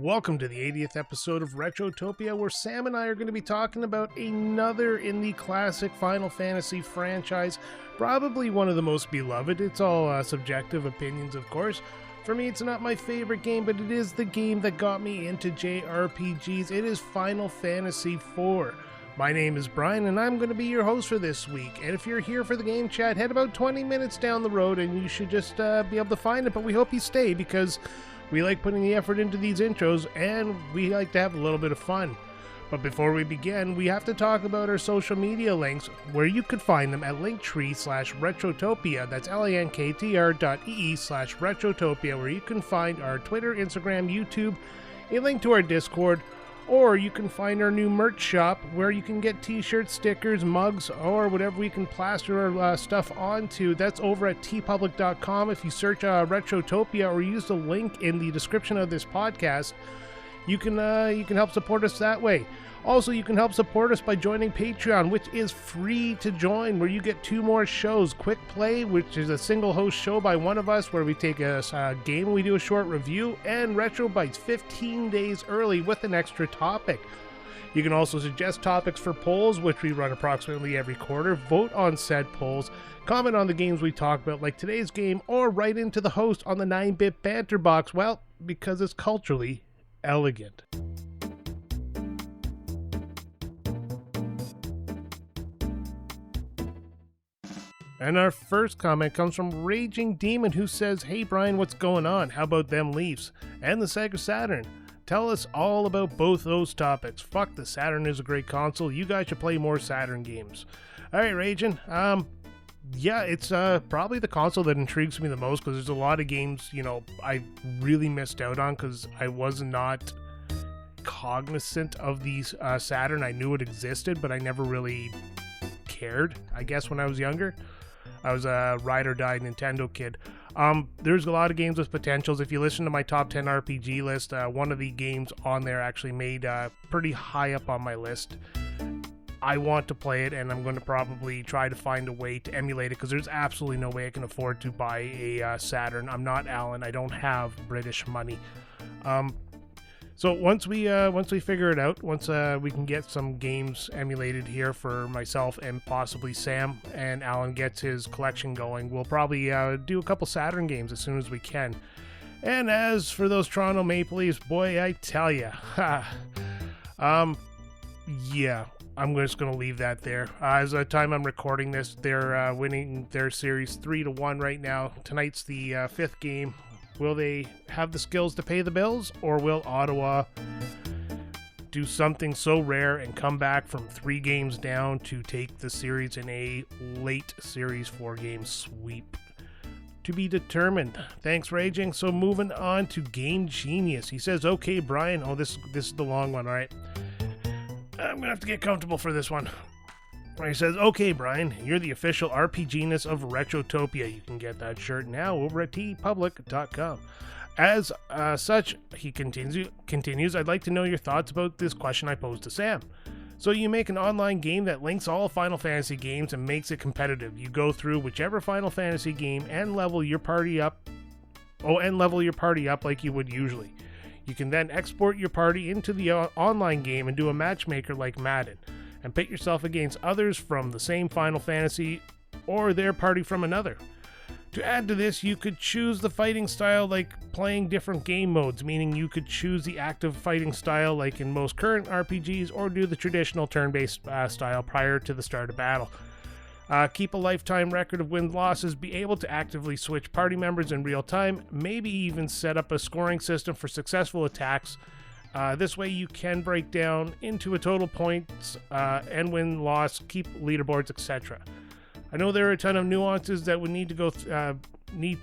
Welcome to the 80th episode of Retrotopia, where Sam and I are going to be talking about another in the classic Final Fantasy franchise, probably one of the most beloved. It's all subjective opinions, of course. For me, it's not my favorite game, but it is the game that got me into JRPGs. It is Final Fantasy IV. My name is Brian, and I'm going to be your host for this week. And if you're here for the game chat, head about 20 minutes down the road, and you should just be able to find it. But we hope you stay, because we like putting the effort into these intros, and we like to have a little bit of fun. But before we begin, we have to talk about our social media links, where you could find them at linktree/Retrotopia. That's linktr.ee/Retrotopia, where you can find our Twitter, Instagram, YouTube, a link to our Discord, or you can find our new merch shop, where you can get t-shirts, stickers, mugs, or whatever we can plaster our stuff onto. That's over at tpublic.com. If you search Retrotopia or use the link in the description of this podcast, you can help support us that way. Also, you can help support us by joining Patreon, which is free to join, where you get 2 more shows. Quick Play, which is a single host show by one of us, where we take a game and we do a short review, and Retro Bites 15 days early with an extra topic. You can also suggest topics for polls, which we run approximately every quarter. Vote on said polls, comment on the games we talk about, like today's game, or write into the host on the 9-bit banter box, well, because it's culturally elegant. And our first comment comes from Raging Demon, who says, "Hey Brian, what's going on? How about them Leafs? And the Sega Saturn? Tell us all about both those topics. Fuck, the Saturn is a great console. You guys should play more Saturn games." Alright, Raging. Yeah, it's probably the console that intrigues me the most, because there's a lot of games, I really missed out on because I was not cognizant of these Saturn. I knew it existed, but I never really cared, I guess, when I was younger. I was a ride or die Nintendo kid. There's a lot of games with potentials. If you listen to my top 10 RPG list, one of the games on there actually made pretty high up on my list. I want to play it, and I'm going to probably try to find a way to emulate it, because there's absolutely no way I can afford to buy a Saturn. I'm not Alan. I don't have British money. So once we figure it out, once we can get some games emulated here for myself and possibly Sam, and Alan gets his collection going, we'll probably do a couple Saturn games as soon as we can. And as for those Toronto Maple Leafs, boy, I tell ya, yeah, I'm just going to leave that there. As the time I'm recording this, they're winning their series 3-1 right now. Tonight's the 5th game. Will they have the skills to pay the bills, or will Ottawa do something so rare and come back from 3 games down to take the series in a late series 4-game sweep? To be determined. Thanks, Raging. So moving on to Game Genius. He says, "Okay, Brian." Oh, this is the long one, all right. I'm going to have to get comfortable for this one. He says, "Okay, Brian, you're the official RPGness of Retrotopia. You can get that shirt now over at tpublic.com. As such," he continues, "I'd like to know your thoughts about this question I posed to Sam. So you make an online game that links all Final Fantasy games and makes it competitive. You go through whichever Final Fantasy game and level your party up like you would usually. You can then export your party into the online game and do a matchmaker like Madden, and pit yourself against others from the same Final Fantasy or their party from another. To add to this, you could choose the fighting style like playing different game modes, meaning you could choose the active fighting style like in most current RPGs, or do the traditional turn-based style prior to the start of battle. Keep a lifetime record of wins-losses, be able to actively switch party members in real time, maybe even set up a scoring system for successful attacks. This way you can break down into a total points and win-loss, keep leaderboards, etc. I know there are a ton of nuances that would need to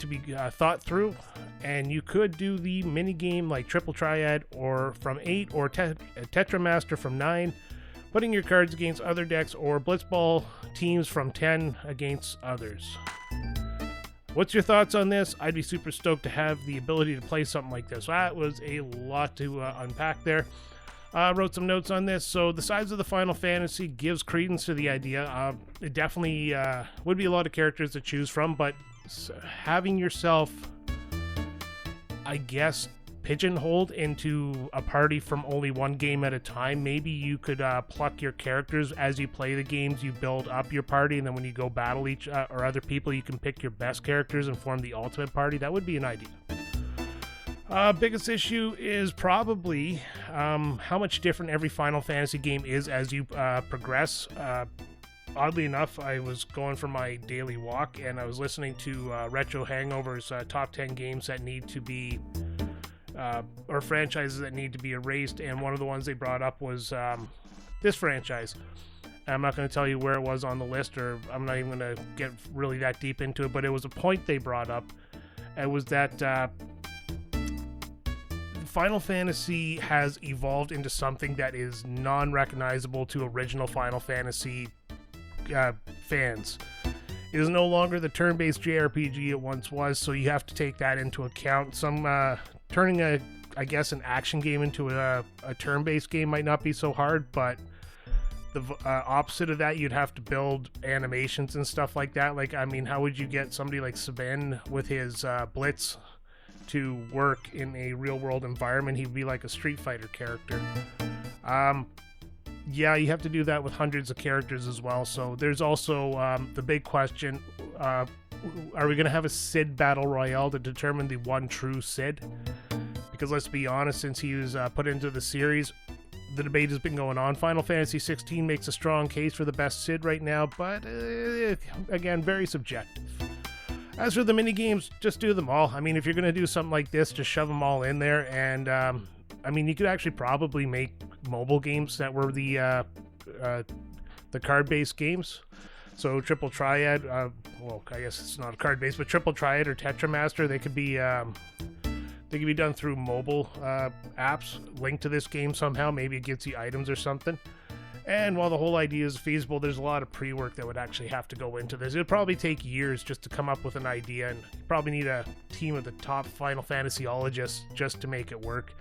be thought through, and you could do the mini game like Triple Triad or from 8, or Tetra Master from 9, putting your cards against other decks, or Blitzball teams from 10 against others. What's your thoughts on this? I'd be super stoked to have the ability to play something like this." That was a lot to unpack there. Wrote some notes on this. So the size of the Final Fantasy gives credence to the idea. It definitely would be a lot of characters to choose from, but having yourself, I guess, pigeonholed into a party from only one game at a time. Maybe you could pluck your characters as you play the games. You build up your party, and then when you go battle each or other people, you can pick your best characters and form the ultimate party. That would be an idea. Biggest issue is probably how much different every Final Fantasy game is as you progress. Oddly enough, I was going for my daily walk and I was listening to Retro Hangover's top 10 games that need to be, or franchises that need to be erased, and one of the ones they brought up was this franchise. I'm not going to tell you where it was on the list, or I'm not even going to get really that deep into it, but it was a point they brought up. It was that Final Fantasy has evolved into something that is non-recognizable to original Final Fantasy fans. It is no longer the turn-based JRPG it once was, so you have to take that into account. Turning an action game into a turn-based game might not be so hard, but the opposite of that, you'd have to build animations and stuff like that. Like, I mean, how would you get somebody like Sabin with his Blitz to work in a real-world environment? He'd be like a Street Fighter character. Yeah, you have to do that with hundreds of characters as well. So there's also the big question, are we going to have a Cid Battle Royale to determine the one true Cid? Because let's be honest, since he was put into the series, the debate has been going on. Final Fantasy 16 makes a strong case for the best Cid right now, but again, very subjective. As for the minigames, just do them all. I mean, if you're going to do something like this, just shove them all in there. And, I mean, you could actually probably make mobile games that were the card-based games. So Triple Triad, well, I guess it's not a card-based, but Triple Triad or Tetramaster, they could be done through mobile apps linked to this game somehow. Maybe it gets you items or something. And while the whole idea is feasible, there's a lot of pre-work that would actually have to go into this. It would probably take years just to come up with an idea, and you probably need a team of the top Final Fantasyologists just to make it work.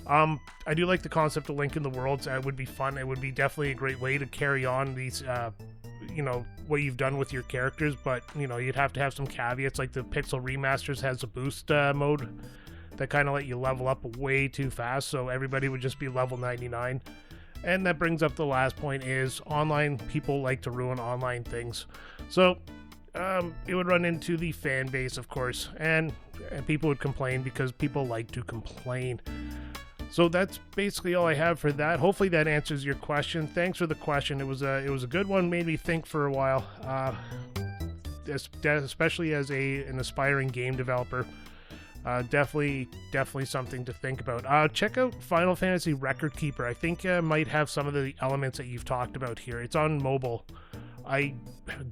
I do like the concept of linking the worlds. It would be fun. It would be definitely a great way to carry on these, what you've done with your characters, but, you'd have to have some caveats, like the Pixel Remasters has a boost mode that kind of let you level up way too fast, so everybody would just be level 99. And that brings up the last point is online people like to ruin online things. So it would run into the fan base, of course, and people would complain because people like to complain. So that's basically all I have for that. Hopefully that answers your question. Thanks for the question. It was a good one. Made me think for a while, especially as an aspiring game developer. Definitely something to think about. Check out Final Fantasy Record Keeper. I think might have some of the elements that you've talked about here. It's on mobile. I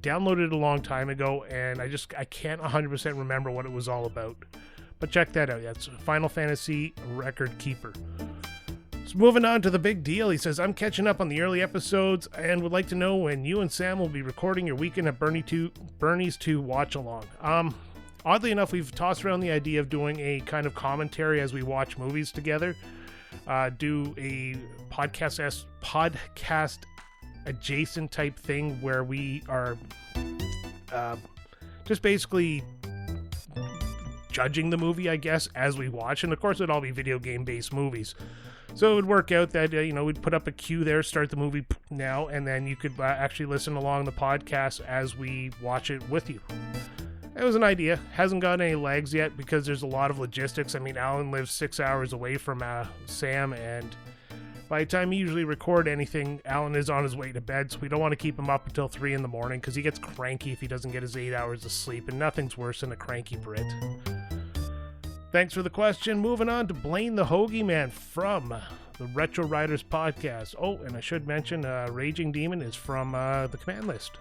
downloaded it a long time ago, and I can't 100% remember what it was all about. But check that out. That's Final Fantasy Record Keeper. So moving on to the big deal. He says, I'm catching up on the early episodes and would like to know when you and Sam will be recording your weekend at Bernie's 2 watch along. Oddly enough, we've tossed around the idea of doing a kind of commentary as we watch movies together. Do a podcast adjacent type thing where we are just basically judging the movie, I guess, as we watch. And of course, it'd all be video game based movies. So it would work out that, we'd put up a queue there, start the movie now, and then you could actually listen along the podcast as we watch it with you. It was an idea. Hasn't got any legs yet because there's a lot of logistics. I mean, Alan lives 6 hours away from Sam, and by the time you usually record anything, Alan is on his way to bed, so we don't want to keep him up until 3 in the morning because he gets cranky if he doesn't get his 8 hours of sleep, and nothing's worse than a cranky Brit. Thanks for the question. Moving on to Blaine the Hoagie Man from the Retro Riders podcast. Oh, and I should mention Raging Demon is from the command list.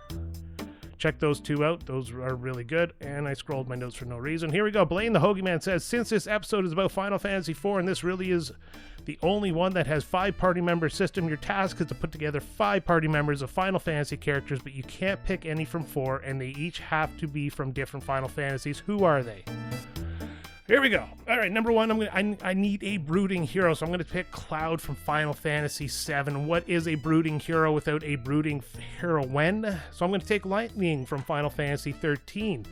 Check those two out. Those are really good. And I scrolled my notes for no reason. Here we go. Blaine the Hoagie Man says, since this episode is about Final Fantasy IV, and this really is the only one that has 5 party member system, your task is to put together 5 party members of Final Fantasy characters, but you can't pick any from 4, and they each have to be from different Final Fantasies. Who are they? Here we go. All right, number 1, I need a brooding hero, so I'm going to pick Cloud from Final Fantasy VII. What is a brooding hero without a brooding heroine? So I'm going to take Lightning from Final Fantasy XIII.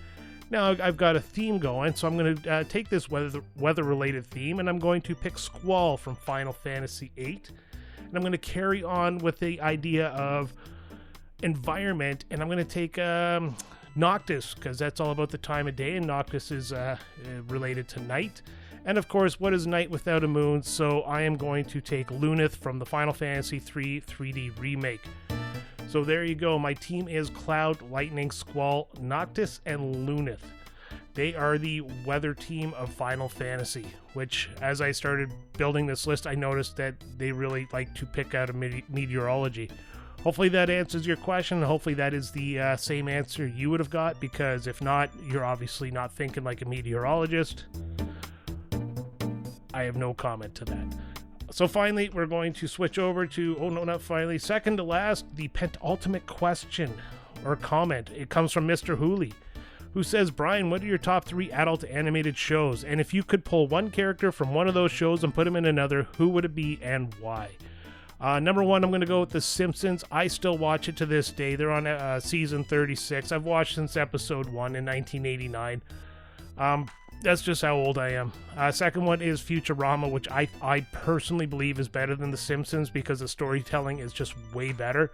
Now I've got a theme going, so I'm going to take this weather-related theme, and I'm going to pick Squall from Final Fantasy VIII. And I'm going to carry on with the idea of environment, and I'm going to take Noctis, because that's all about the time of day, and Noctis is related to night. And of course, what is night without a moon? So I am going to take Lunith from the Final Fantasy III 3D remake. So there you go. My team is Cloud, Lightning, Squall, Noctis, and Lunith. They are the weather team of Final Fantasy, which, as I started building this list, I noticed that they really like to pick out a meteorology. Hopefully that answers your question. Hopefully that is the same answer you would have got, because if not, you're obviously not thinking like a meteorologist. I have no comment to that. So finally, we're going to switch over to, oh no, not finally, second to last, the penultimate question or comment. It comes from Mr. Hooley, who says, Brian, what are your top 3 adult animated shows? And if you could pull one character from one of those shows and put him in another, who would it be and why? Number 1, I'm going to go with The Simpsons. I still watch it to this day. They're on season 36. I've watched since episode 1 in 1989. That's just how old I am. Second one is Futurama, which I personally believe is better than The Simpsons because the storytelling is just way better.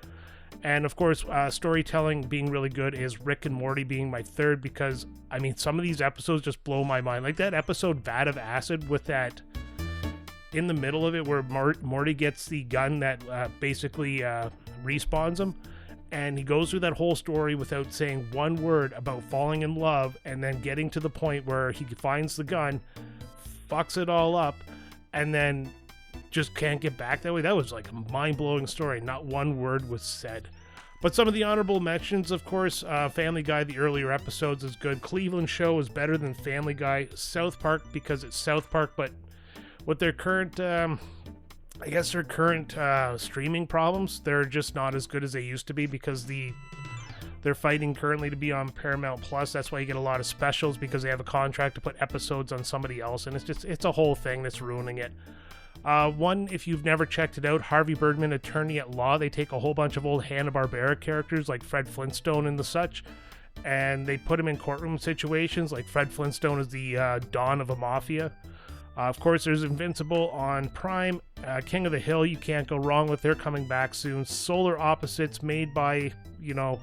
And of course, storytelling being really good is Rick and Morty being my third, because, I mean, some of these episodes just blow my mind. Like that episode, Vat of Acid, with that in the middle of it where Morty gets the gun that basically respawns him. And he goes through that whole story without saying one word about falling in love, and then getting to the point where he finds the gun, fucks it all up, and then just can't get back that way. That was like a mind-blowing story. Not one word was said. But some of the honorable mentions, of course, Family Guy, the earlier episodes is good. Cleveland Show is better than Family Guy. South Park, because it's South Park, but with their current... I guess their current streaming problems, they're just not as good as they used to be, because they're fighting currently to be on Paramount Plus. That's why you get a lot of specials, because they have a contract to put episodes on somebody else, and it's a whole thing that's ruining it. One, if you've never checked it out, Harvey Birdman, Attorney at Law. They take a whole bunch of old Hanna-Barbera characters like Fred Flintstone and the such, and they put them in courtroom situations. Like Fred Flintstone is the Don of a mafia. Of course, there's Invincible on Prime. King of the Hill, you can't go wrong with. They're coming back soon. Solar Opposites, made by, the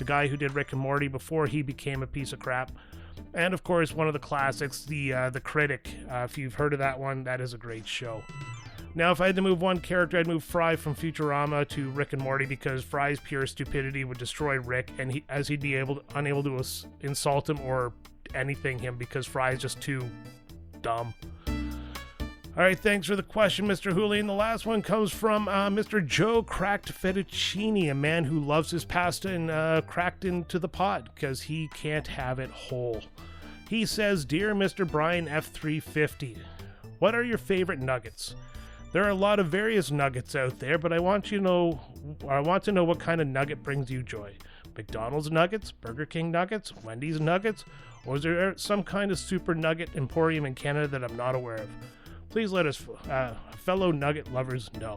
guy who did Rick and Morty before he became a piece of crap. And of course, one of the classics, the Critic. If you've heard of that one, that is a great show. Now, if I had to move one character, I'd move Fry from Futurama to Rick and Morty, because Fry's pure stupidity would destroy Rick, and he'd be unable to insult him or anything him, because Fry's just too dumb. All right, thanks for the question, Mr. Hooley. And the last one comes from Mr. Joe Cracked Fettuccine, a man who loves his pasta and cracked into the pot because he can't have it whole. He says, Dear Mr. Brian F350, what are your favorite nuggets? There are a lot of various nuggets out there, but I want to know what kind of nugget brings you joy. McDonald's nuggets, Burger King nuggets, Wendy's nuggets, or is there some kind of super nugget emporium in Canada that I'm not aware of? Please let us fellow nugget lovers know.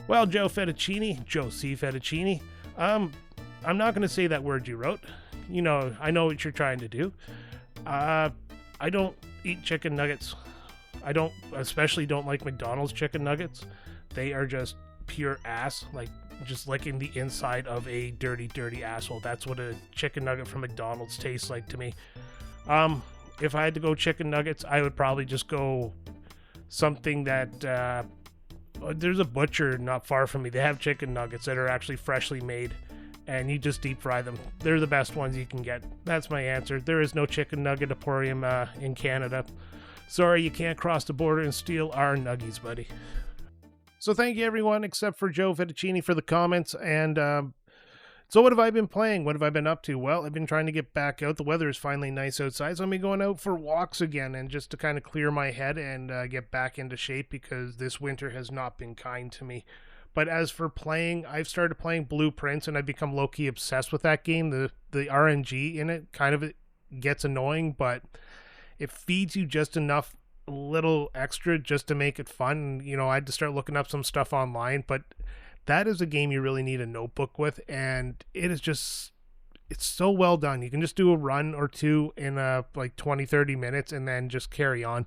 Well, Joe C. Fettuccine, I'm not going to say that word you wrote. I know what you're trying to do. I don't eat chicken nuggets. I especially don't like McDonald's chicken nuggets. They are just pure ass, like just licking the inside of a dirty, dirty asshole. That's what a chicken nugget from McDonald's tastes like to me. If I had to go chicken nuggets, I would probably just go something that there's a butcher not far from me. They have chicken nuggets that are actually freshly made, and you just deep fry them. They're the best ones you can get. That's my answer. There is no chicken nugget emporium in Canada. Sorry, you can't cross the border and steal our nuggies, buddy. So thank you, everyone, except for Joe Fettuccine, for the comments. And so what have I been playing? What have I been up to? Well, I've been trying to get back out. The weather is finally nice outside, so I've been going out for walks again, and just to kind of clear my head and get back into shape, because this winter has not been kind to me. But as for playing, I've started playing Blueprints, and I've become low-key obsessed with that game. The RNG in it kind of gets annoying, but it feeds you just enough little extra just to make it fun. I had to start looking up some stuff online, but that is a game you really need a notebook with, and it is just it's so well done. You can just do a run or two in like 20-30 minutes and then just carry on.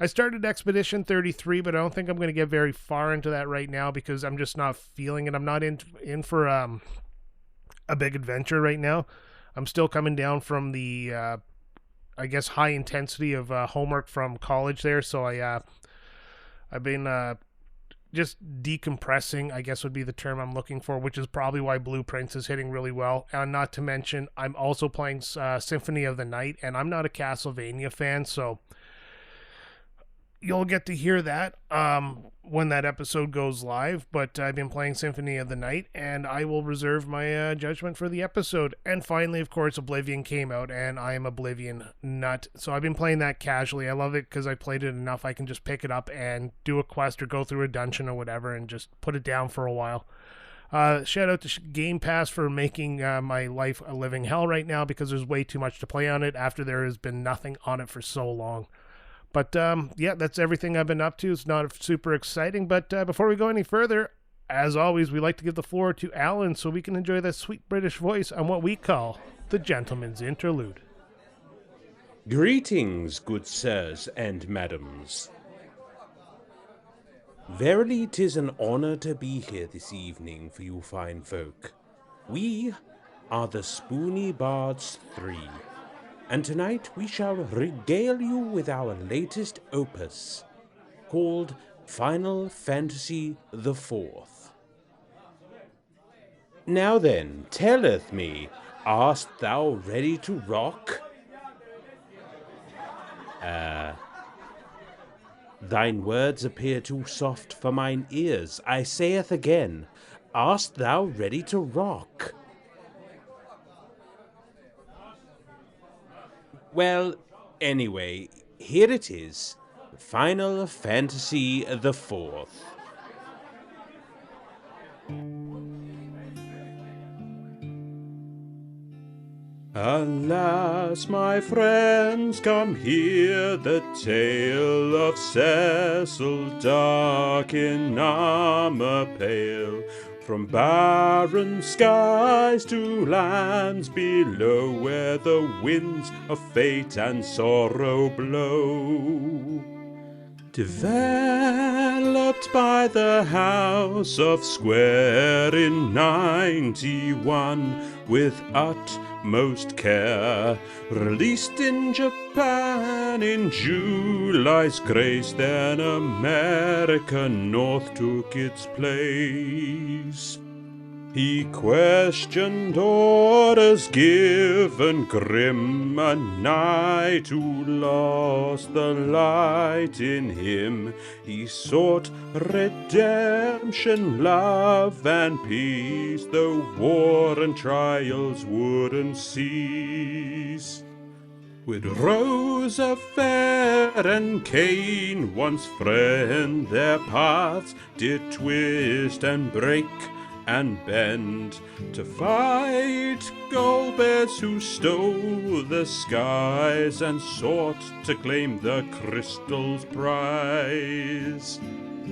I started Expedition 33, but I don't think I'm going to get very far into that right now because I'm just not feeling it. I'm not in for a big adventure right now. I'm still coming down from the I guess high intensity of homework from college there, so I've been just decompressing, I guess would be the term I'm looking for, which is probably why Blueprints is hitting really well. And not to mention, I'm also playing Symphony of the Night, and I'm not a Castlevania fan, so you'll get to hear that when that episode goes live. But I've been playing Symphony of the Night, and I will reserve my judgment for the episode. And finally, of course, Oblivion came out, and I am Oblivion nut. So I've been playing that casually. I love it because I played it enough. I can just pick it up and do a quest or go through a dungeon or whatever and just put it down for a while. Shout out to Game Pass for making my life a living hell right now because there's way too much to play on it after there has been nothing on it for so long. But yeah, that's everything I've been up to. It's not super exciting, but before we go any further, as always, we like to give the floor to Alan so we can enjoy that sweet British voice on what we call the Gentleman's Interlude. Greetings, good sirs and madams. Verily 'tis an honour to be here this evening for you fine folk. We are the Spoony Bards 3. And tonight we shall regale you with our latest opus, called Final Fantasy IV. Now then, telleth me, art thou ready to rock? Thine words appear too soft for mine ears. I saith again, art thou ready to rock? Well, anyway, here it is, Final Fantasy IV. Alas, my friends, come hear the tale of Cecil, dark in armor pale. From barren skies to lands below, where the winds of fate and sorrow blow. Developed by the House of Square in 91 with utmost care. Released in Japan in July's grace, then America North took its place. He questioned orders given grim, a knight who lost the light in him. He sought redemption, love, and peace, though war and trials wouldn't cease. With Rosa fair and Cain, once friend, their paths did twist and break and bend to fight Golbez, who stole the skies and sought to claim the crystal's prize.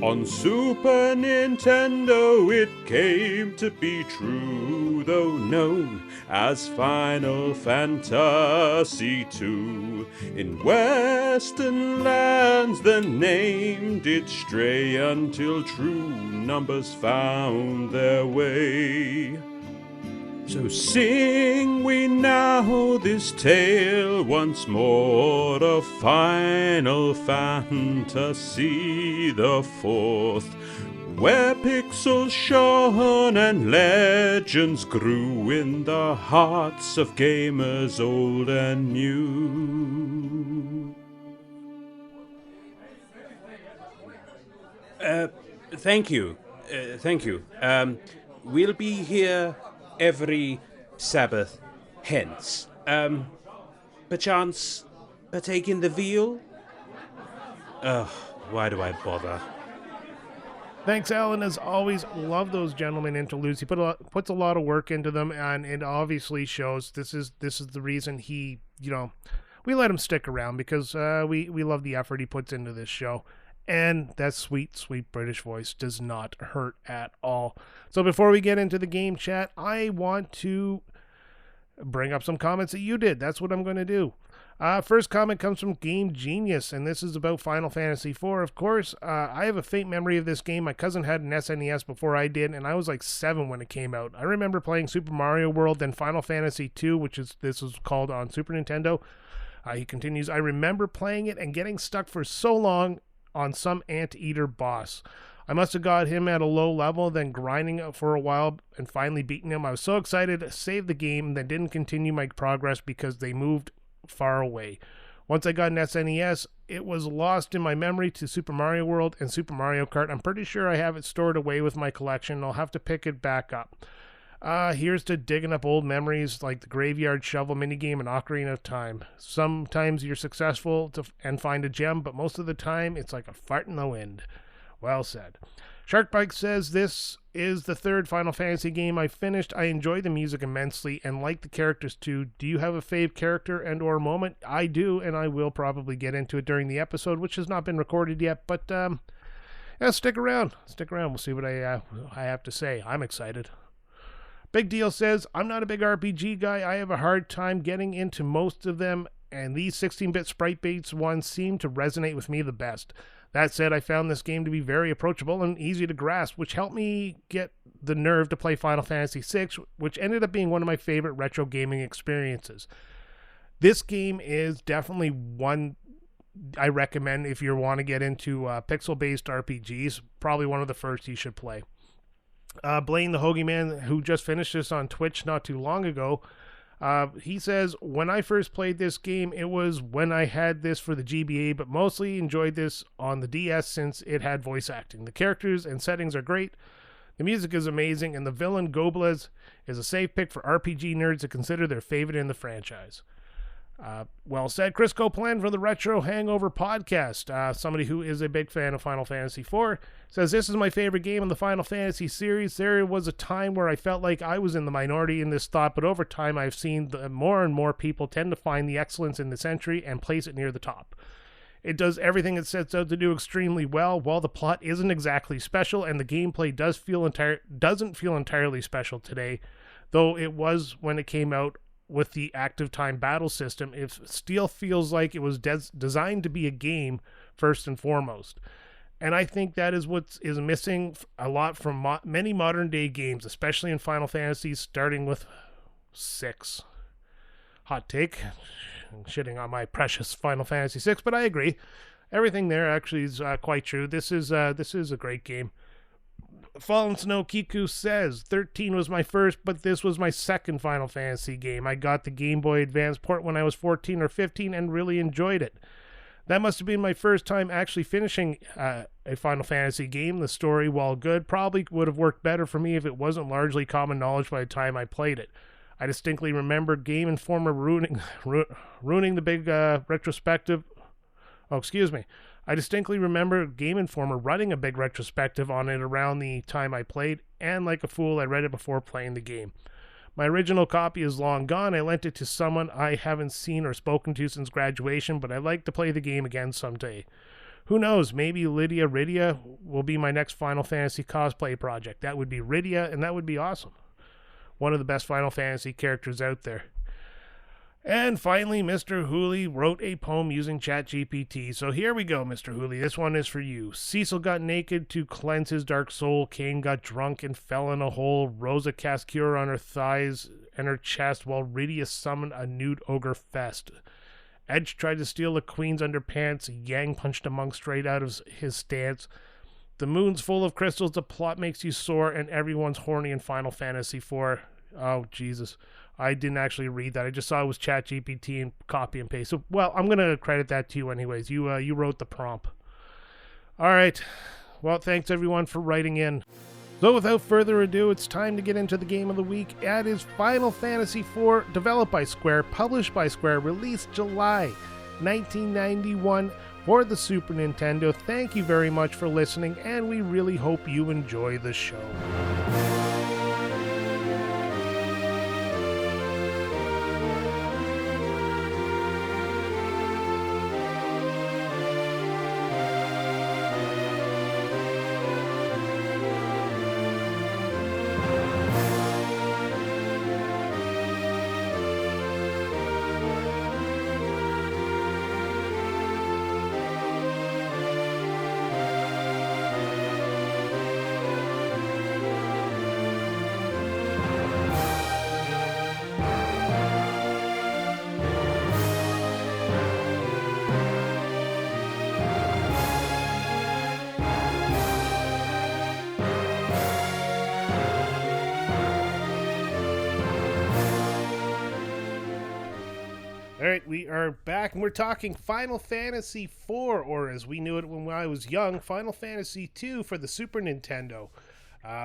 On Super Nintendo it came to be true, though known as Final Fantasy II. In Western lands the name did stray until true numbers found their way. So sing we now this tale once more of Final Fantasy the Fourth, where pixels shone and legends grew in the hearts of gamers old and new. Thank you. We'll be here every Sabbath hence. Perchance partake in the veal? Why do I bother? Thanks, Alan. As always, love those gentleman interludes. He puts a lot of work into them, and it obviously shows. This is the reason he, we let him stick around because we love the effort he puts into this show. And that sweet, sweet British voice does not hurt at all. So before we get into the game chat, I want to bring up some comments that you did. That's what I'm going to do. First comment comes from Game Genius, and this is about Final Fantasy IV, of course. I have a faint memory of this game. My cousin had an SNES before I did, and I was like 7 when it came out. I remember playing Super Mario World, then Final Fantasy II, this was called on Super Nintendo. He continues, I remember playing it and getting stuck for so long on some anteater boss. I must have got him at a low level, then grinding for a while and finally beating him. I was so excited to save the game, then didn't continue my progress because they moved far away. Once I got an SNES, it was lost in my memory to Super Mario World and Super Mario Kart. I'm pretty sure I have it stored away with my collection. I'll have to pick it back up. Here's to digging up old memories like the Graveyard Shovel minigame and Ocarina of Time. Sometimes you're successful and find a gem, but most of the time it's like a fart in the wind. Well said. Sharkbike says, this is the third Final Fantasy game I finished. I enjoy the music immensely and like the characters too. Do you have a fave character and or moment? I do, and I will probably get into it during the episode, which has not been recorded yet, but yeah, stick around. We'll see what I have to say. I'm excited. Big Deal says, I'm not a big RPG guy. I have a hard time getting into most of them, and these 16-bit sprite-based ones seem to resonate with me the best. That said, I found this game to be very approachable and easy to grasp, which helped me get the nerve to play Final Fantasy VI, which ended up being one of my favorite retro gaming experiences. This game is definitely one I recommend if you want to get into pixel-based RPGs. Probably one of the first you should play. Blaine the Hoagie Man, who just finished this on Twitch not too long ago, he says, when I first played this game, it was when I had this for the GBA, but mostly enjoyed this on the DS since it had voice acting. The characters and settings are great, the music is amazing, and the villain Goblez is a safe pick for RPG nerds to consider their favorite in the franchise. Well said. Chris Copeland from the Retro Hangover podcast, somebody who is a big fan of Final Fantasy IV, says, this is my favorite game in the Final Fantasy series. There was a time where I felt like I was in the minority in this thought, but over time I've seen more and more people tend to find the excellence in this entry and place it near the top. It does everything it sets out to do extremely well, while the plot isn't exactly special and the gameplay doesn't feel entirely special today, though it was when it came out. With the active time battle system, it still feels like it was designed to be a game first and foremost. And I think that is what is missing a lot from many modern day games, especially in Final Fantasy, starting with 6. Hot take. I'm shitting on my precious Final Fantasy 6, but I agree. Everything there actually is quite true. This is a great game. Fallen Snow Kiku says, 13 was my first, but this was my second Final Fantasy game. I got the Game Boy Advance port when I was 14 or 15 and really enjoyed it. That must have been my first time actually finishing a Final Fantasy game. The story, while good, probably would have worked better for me if it wasn't largely common knowledge by the time I played it. I distinctly remember Game Informer ruining the big retrospective. I distinctly remember Game Informer running a big retrospective on it around the time I played, and like a fool, I read it before playing the game. My original copy is long gone. I lent it to someone I haven't seen or spoken to since graduation, but I'd like to play the game again someday. Who knows, maybe Lydia Rydia will be my next Final Fantasy cosplay project. That would be Rydia, and that would be awesome. One of the best Final Fantasy characters out there. And finally, Mr. Hooley wrote a poem using ChatGPT. So here we go, Mr. Hooley. This one is for you. Cecil got naked to cleanse his dark soul. Cain got drunk and fell in a hole. Rosa cast cure on her thighs and her chest, while Rydia summoned a nude ogre fest. Edge tried to steal the queen's underpants. Yang punched a monk straight out of his stance. The moon's full of crystals. The plot makes you sore, and everyone's horny in Final Fantasy IV. Oh, Jesus. I didn't actually read that. I just saw it was ChatGPT and copy and paste. So, well, I'm going to credit that to you anyways. You wrote the prompt. All right. Well, thanks everyone for writing in. So without further ado, it's time to get into the game of the week. That is Final Fantasy IV, developed by Square, published by Square, released July 1991 for the Super Nintendo. Thank you very much for listening, and we really hope you enjoy the show. right, we are back and we're talking Final Fantasy IV, or as we knew it when I was young, Final Fantasy II for the Super Nintendo.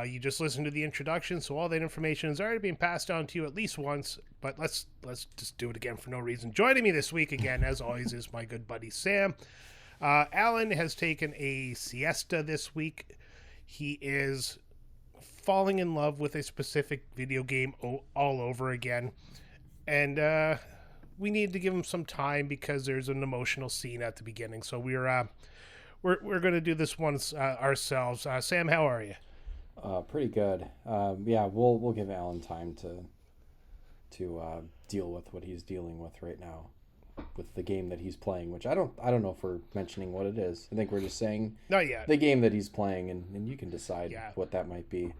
You just listened to the introduction, so all that information has already been passed on to you at least once, but let's just do it again for no reason. Joining me this week again, as always, is my good buddy Sam. Alan has taken a siesta this week. He is falling in love with a specific video game all over again, and we need to give him some time because there's an emotional scene at the beginning. So we're going to do this once ourselves. Sam, how are you? Pretty good. Yeah, we'll give Alan time to deal with what he's dealing with right now, with the game that he's playing. Which I don't know if we're mentioning what it is. I think we're just saying Not yet. the game that he's playing, and you can decide what that might be.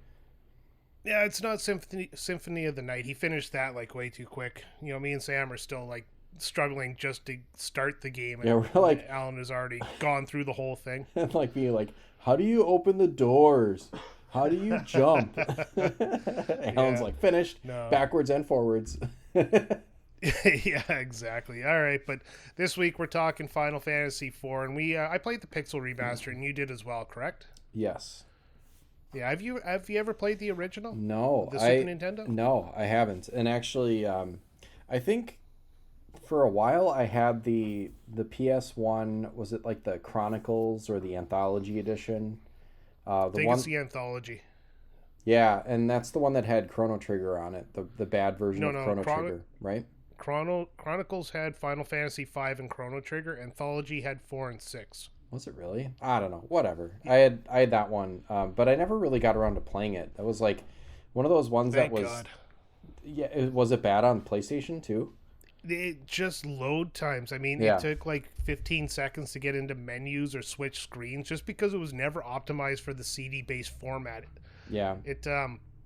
Yeah, it's not Symphony of the Night. He finished that like way too quick. You know, me and Sam are still like struggling just to start the game. And Yeah, we're like Alan has already gone through the whole thing. and like being like, how do you open the doors? How do you jump? Alan's like, finished, backwards and forwards. Yeah, exactly. All right, but this week we're talking Final Fantasy IV, and I played the Pixel Remaster, and you did as well, correct? Yes. Yeah, have you ever played the original? No, the Super Nintendo? No, I haven't. And actually, I think for a while I had the PS1. Was it like the Chronicles or the Anthology edition? I think it's the Anthology. Yeah, and that's the one that had Chrono Trigger on it. The bad version of Chrono Trigger, right? Chronicles had Final Fantasy V and Chrono Trigger. Anthology had 4 and 6. Was it really? I don't know. Whatever. Yeah. I had that one, but I never really got around to playing it. That was like one of those ones Thank that was. God. Yeah, was it bad on PlayStation too? It just load times. I mean, Yeah. It took like 15 seconds to get into menus or switch screens, just because it was never optimized for the CD-based format. Yeah.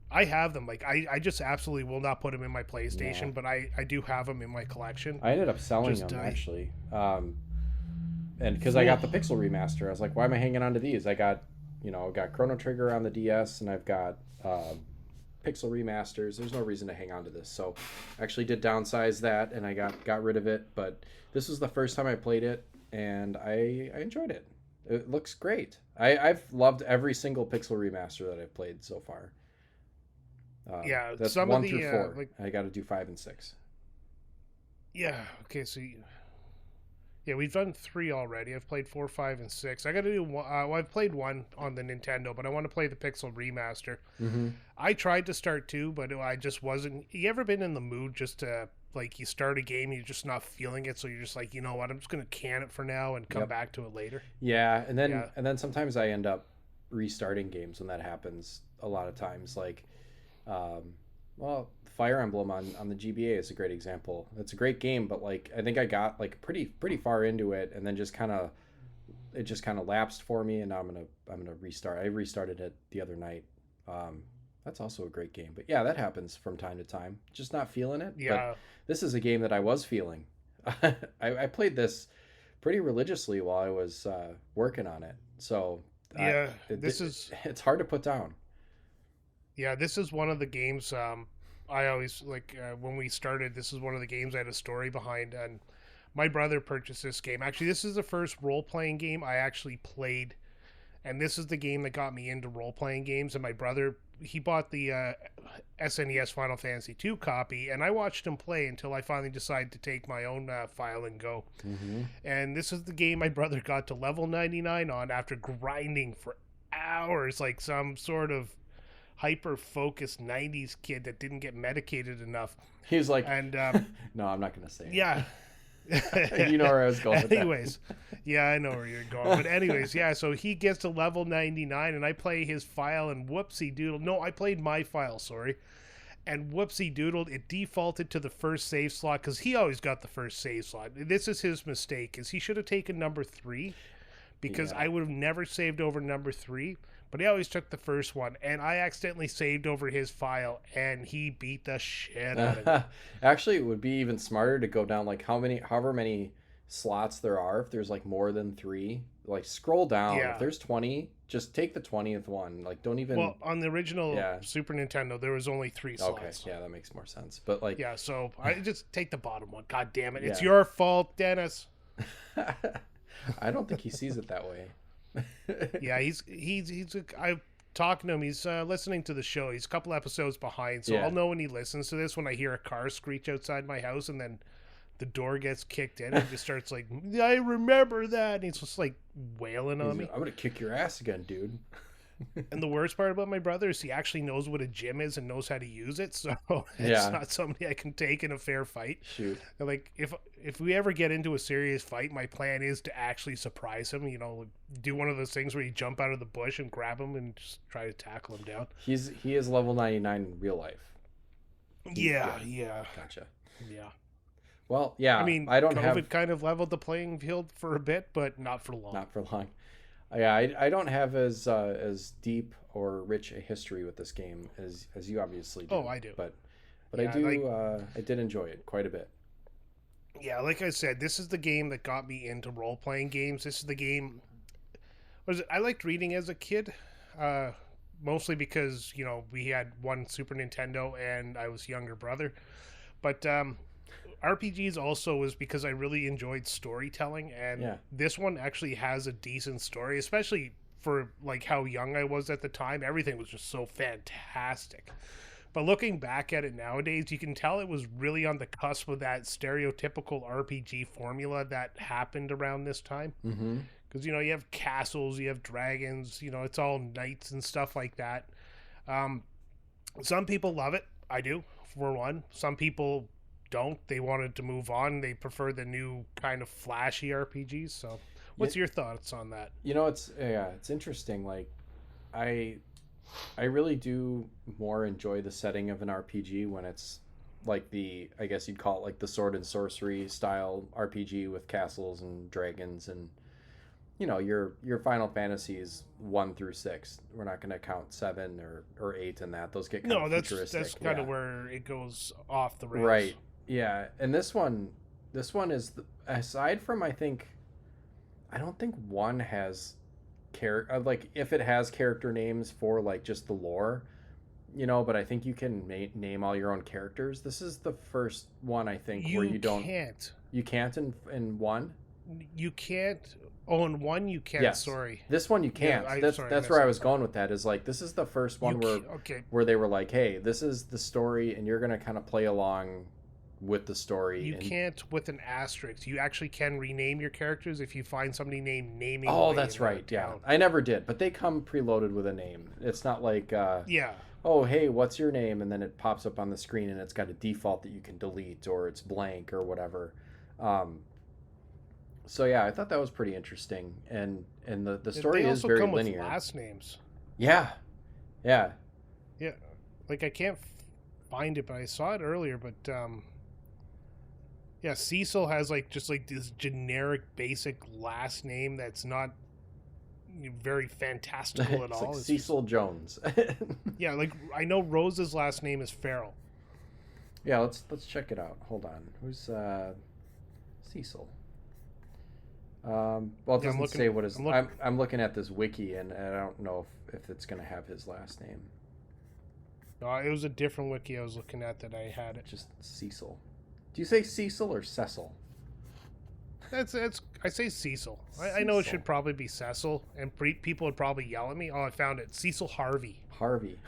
I have them. Like I just absolutely will not put them in my PlayStation, but I do have them in my collection. I ended up selling them actually. And because I got the Pixel Remaster, I was like, why am I hanging on to these? I got Chrono Trigger on the DS, and I've got Pixel Remasters. There's no reason to hang on to this. So I actually did downsize that, and I got rid of it. But this was the first time I played it, and I enjoyed it. It looks great. I've loved every single Pixel Remaster that I've played so far. Yeah, that's some 1 of through the 4. I got to do 5 and 6. Yeah. Okay. So. Yeah, we've done 3 already. I've played 4, 5, and 6. I got to do one. I've played 1 on the Nintendo, but I want to play the Pixel Remaster. Mm-hmm. I tried to start 2, but I just wasn't. You ever been in the mood just to, like, you start a game, you're just not feeling it, so you're just like, you know what, I'm just going to can it for now and come back to it later? Yeah, and then sometimes I end up restarting games when that happens a lot of times. Like, Fire Emblem on the GBA is a great example. It's a great game, but like I think I got like pretty far into it, and then it just kind of lapsed for me, and now I'm gonna restart. I restarted it the other night. That's also a great game, but yeah, that happens from time to time. Just not feeling it. Yeah, but this is a game that I was feeling. I played this pretty religiously while I was working on it, so yeah, it's hard to put down. Yeah, this is one of the games. I always when we started. This is one of the games I had a story behind, and my brother purchased this game. Actually, this is the first role-playing game I actually played, and this is the game that got me into role-playing games. And my brother, he bought the SNES Final Fantasy II copy, and I watched him play until I finally decided to take my own file and go. Mm-hmm. And this is the game my brother got to level 99 on after grinding for hours, like some sort of hyper-focused 90s kid that didn't get medicated enough. He was like, and no, I'm not going to say it. Yeah. You know where I was going with anyways, yeah, I know where you're going. But anyways, yeah, so he gets to level 99, and I play his file, and whoopsie doodle. No, I played my file, sorry. And whoopsie doodled, it defaulted to the first save slot, because he always got the first save slot. This is his mistake, is he should have taken number 3, because I would have never saved over number 3. But he always took the first one, and I accidentally saved over his file, and he beat the shit out of it. Actually, it would be even smarter to go down like however many slots there are. If there's like more than 3, like scroll down. Yeah. If there's 20, just take the 20th one. Like, don't even. Well, on the original Super Nintendo, there was only 3 slots. Okay, yeah, that makes more sense. But like, yeah, so I just take the bottom one. God damn it, it's your fault, Dennis. I don't think he sees it that way. Yeah, he's I'm talking to him. He's listening to the show. He's a couple episodes behind, so I'll know when he listens to this when I hear a car screech outside my house, and then the door gets kicked in and he just starts like, I remember that, and he's just like wailing on me. I'm gonna kick your ass again, dude. And the worst part about my brother is he actually knows what a gym is and knows how to use it, so it's not somebody I can take in a fair fight. Shoot. Like, if we ever get into a serious fight, my plan is to actually surprise him, do one of those things where you jump out of the bush and grab him and just try to tackle him down. He is level 99 in real life. Yeah. Gotcha. Yeah. Well, yeah, I mean, I don't COVID kind of leveled the playing field for a bit, but not for long. Not for long. Yeah, I don't have as deep or rich a history with this game as you obviously do. Oh, I do. But yeah, I did enjoy it quite a bit. Yeah, like I said, this is the game that got me into role-playing games. This is the game... I liked reading as a kid, mostly because, we had one Super Nintendo and I was younger brother. But RPGs also was because I really enjoyed storytelling, and this one actually has a decent story, especially for like how young I was at the time. Everything was just so fantastic. But looking back at it nowadays, you can tell it was really on the cusp of that stereotypical RPG formula that happened around this time. Because, you have castles, you have dragons, it's all knights and stuff like that. Some people love it. I do, for one. Some people don't. They wanted to move on. They prefer the new kind of flashy RPGs. So what's your thoughts on that? It's interesting. Like, I really do more enjoy the setting of an RPG when it's like I guess you'd call it like the sword and sorcery style RPG with castles and dragons and your Final Fantasies 1 through 6. We're not going to count 7 or 8 in that. Those get kind of futuristic. That's kind of where it goes off the rails. Right. Yeah, and this one is aside from I don't think one has like if it has character names for like just the lore, but I think you can name all your own characters. This is the first one I think where you can't. You can't in one. You can't. Oh, in one you can. Yes. Sorry. This one you can't. Yeah, that's where I was going with that. Is like this is the first one where they were like, hey, this is the story, and you're gonna kind of play along with the story. You can't with an asterisk. You actually can rename your characters if you find somebody named naming. Oh, that's right. Yeah, I never did, but they come preloaded with a name. It's not like oh, hey, what's your name? And then it pops up on the screen, and it's got a default that you can delete, or it's blank, or whatever. So yeah, I thought that was pretty interesting, and the story is very linear. They also come with last names. Yeah. Like I can't find it, but I saw it earlier. But Cecil has just this generic, basic last name that's not very fantastical at all. Like Cecil Jones. Yeah, like I know Rose's last name is Farrell. Yeah, let's check it out. Hold on, who's Cecil? Well, it doesn't say what his. I'm looking at this wiki, and I don't know if it's going to have his last name. No, it was a different wiki I was looking at that I had it. Just Cecil. Do you say Cecil or Cecil? That's I say Cecil. I know it should probably be Cecil, and people would probably yell at me. Oh, I found it. Cecil Harvey. Harvey.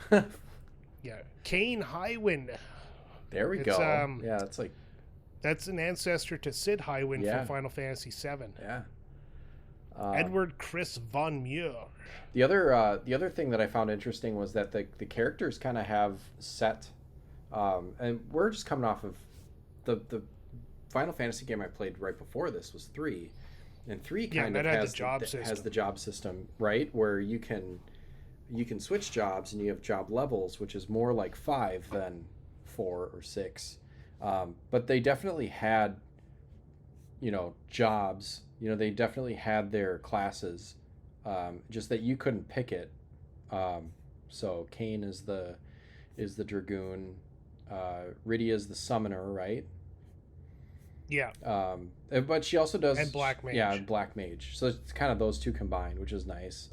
Yeah, Kane Highwind. There we go. Yeah, it's like. That's an ancestor to Sid Highwind from Final Fantasy VII. Yeah. Edward Chris von Muir. The other thing that I found interesting was that the characters kind of have set, and we're just coming off of the Final Fantasy game I played right before this was 3, and 3 kind of has the job system, right, where you can switch jobs and you have job levels, which is more like 5 than 4 or 6. But they definitely had, jobs. They definitely had their classes, just that you couldn't pick it. So Kane is the Dragoon, Rydia is the Summoner, right? Yeah. But she also does and Black Mage. Yeah, Black Mage. So it's kind of those two combined, which is nice.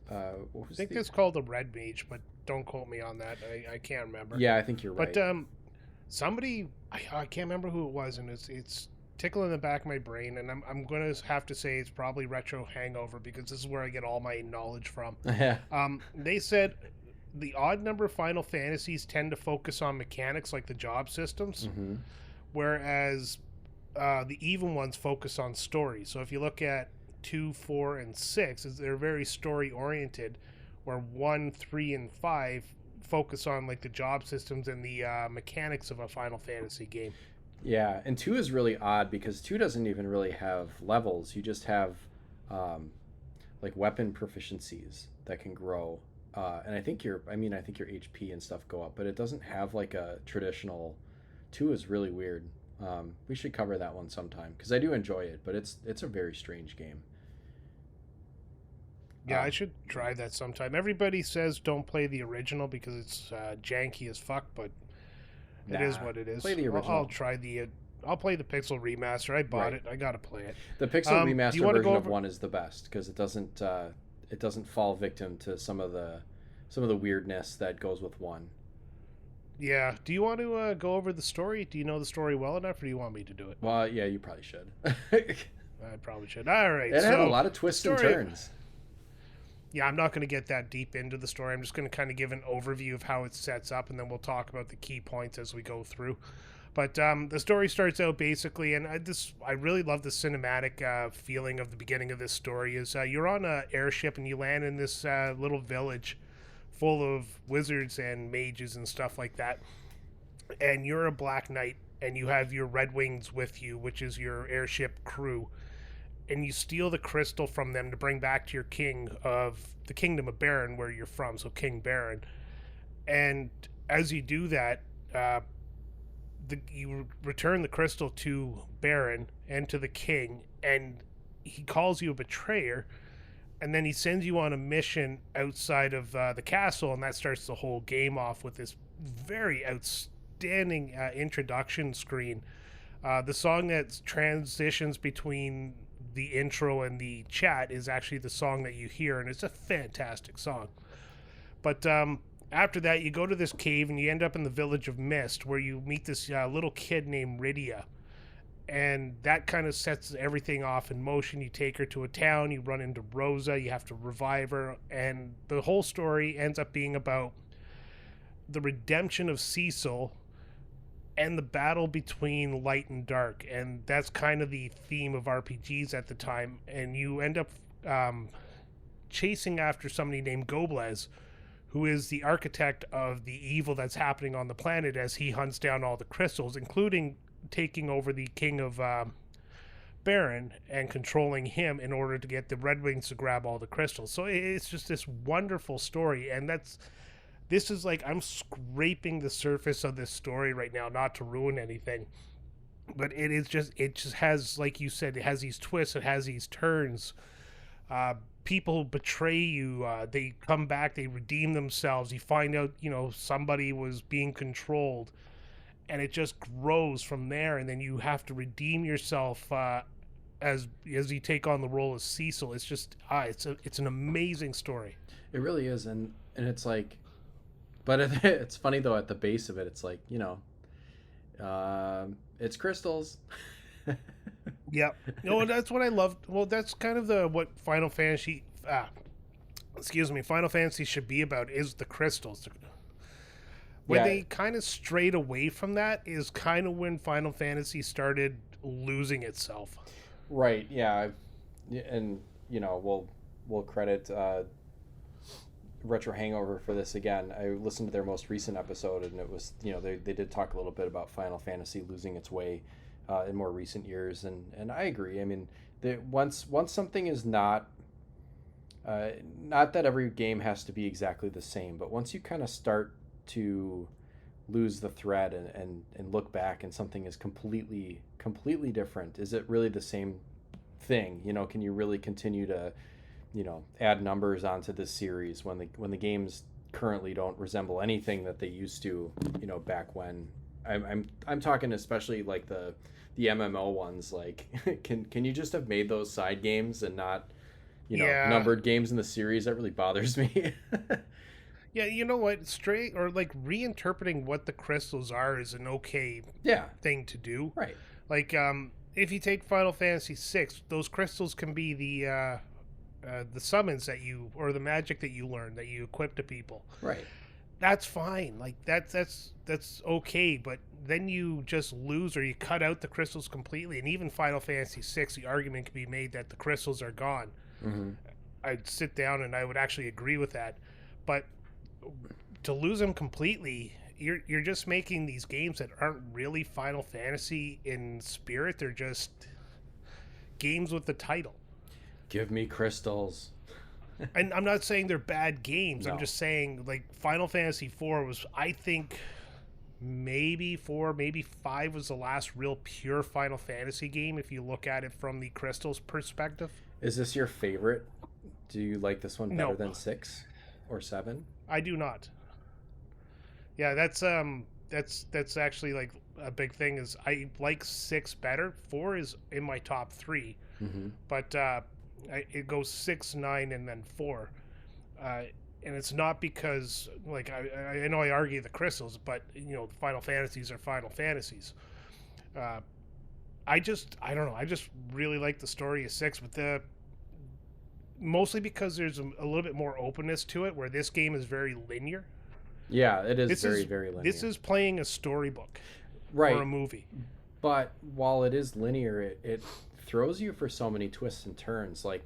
What was I think it's called the Red Mage, but don't quote me on that. I can't remember. Yeah, I think you're right. But somebody, I can't remember who it was, and it's tickling the back of my brain, and I'm going to have to say it's probably Retro Hangover, because this is where I get all my knowledge from. Yeah. They said the odd number Final Fantasies tend to focus on mechanics like the job systems, whereas the even ones focus on story. So if you look at 2, 4, and 6, they're very story oriented, where 1, 3, and 5 focus on like the job systems and the mechanics of a Final Fantasy game. Yeah, and 2 is really odd because 2 doesn't even really have levels. You just have like weapon proficiencies that can grow, and I think your HP and stuff go up, but it doesn't have like a traditional. 2 is really weird. We should cover that one sometime because I do enjoy it, but it's a very strange game. Yeah, I should try that sometime. Everybody says don't play the original because it's janky as fuck, but it is what it is. Play the original. I'll play the Pixel Remaster. I bought it. I gotta play it. The Pixel Remaster version of 1 is the best because it doesn't fall victim to some of the weirdness that goes with 1. Yeah. Do you want to go over the story? Do you know the story well enough, or do you want me to do it? Well, yeah, you probably should. I probably should. All right. It had a lot of twists and turns. Yeah, I'm not going to get that deep into the story. I'm just going to kind of give an overview of how it sets up, and then we'll talk about the key points as we go through. But the story starts out basically, and I really love the cinematic feeling of the beginning of this story. Is you're on an airship and you land in this little village full of wizards and mages and stuff like that, and you're a Black Knight, and you have your Red Wings with you, which is your airship crew. And you steal the crystal from them to bring back to your king of the kingdom of Baron, where you're from, so King Baron. And as you do that, you return the crystal to Baron and to the king, and he calls you a betrayer, and then he sends you on a mission outside of the castle, and that starts the whole game off with this very outstanding introduction screen. The song that transitions between the intro and the chat is actually the song that you hear, and it's a fantastic song. But after that, you go to this cave and you end up in the village of Mist, where you meet this little kid named Rydia, and that kind of sets everything off in motion. You take her to a town, you run into Rosa, you have to revive her, and the whole story ends up being about the redemption of Cecil and the battle between light and dark. And that's kind of the theme of RPGs at the time. And you end up chasing after somebody named Gobles, who is the architect of the evil that's happening on the planet as he hunts down all the crystals, including taking over the king of Baron and controlling him in order to get the Red Wings to grab all the crystals. So it's just this wonderful story, and this is like, I'm scraping the surface of this story right now, not to ruin anything, but it just has, like you said, it has these twists, it has these turns. People betray you, they come back, they redeem themselves, you find out, somebody was being controlled, and it just grows from there, and then you have to redeem yourself as you take on the role of Cecil. It's just, it's an amazing story. It really is, and it's like, but it's funny though, at the base of it, it's like, it's crystals. Yep. No, that's what I loved. Well, that's kind of what Final Fantasy should be about, is the crystals. When they kind of strayed away from that is kind of when Final Fantasy started losing itself. Right. Yeah. And we'll credit Retro Hangover for this again. I listened to their most recent episode, and it was, they did talk a little bit about Final Fantasy losing its way in more recent years, and I agree. I mean, once something is not that every game has to be exactly the same, but once you kind of start to lose the thread and look back and something is completely different, is it really the same thing? Can you really continue to add numbers onto this series when the games currently don't resemble anything that they used to, back when? I'm talking especially like the MMO ones. Like, can you just have made those side games and not Yeah. numbered games in the series. That really bothers me. Yeah, you know what? Straight or like reinterpreting what the crystals are is an okay Yeah, thing to do. right, Like, if you take Final Fantasy VI, those crystals can be the summons that you or the magic that you learn that you equip to people. right. That's fine. Like that's okay. But then you just lose or you cut out the crystals completely. And even Final Fantasy VI, the argument can be made that the crystals are gone. Mm-hmm. I'd sit down and I would actually agree with that. But to lose them completely, you're just making these games that aren't really Final Fantasy in spirit. They're just games with the title. Give me crystals. And I'm not saying they're bad games. No. I'm just saying like Final Fantasy 4 was, I think, maybe 4, maybe 5 was the last real pure Final Fantasy game if you look at it from the crystals perspective. Is this your favorite? Do you like this one better No. than 6 or 7? I do not. Yeah, that's actually like a big thing is I like 6 better. 4 is in my top 3. Mm-hmm. But it goes 6, 9, and then 4. And it's not because like I know I argue the crystals, but the Final Fantasies are Final Fantasies. I don't know. I just really like the story of 6, but mostly because there's a little bit more openness to it, where this game is very linear. Yeah, it is very linear. This is playing a storybook, right, or a movie. But while it is linear, it throws you for so many twists and turns. Like,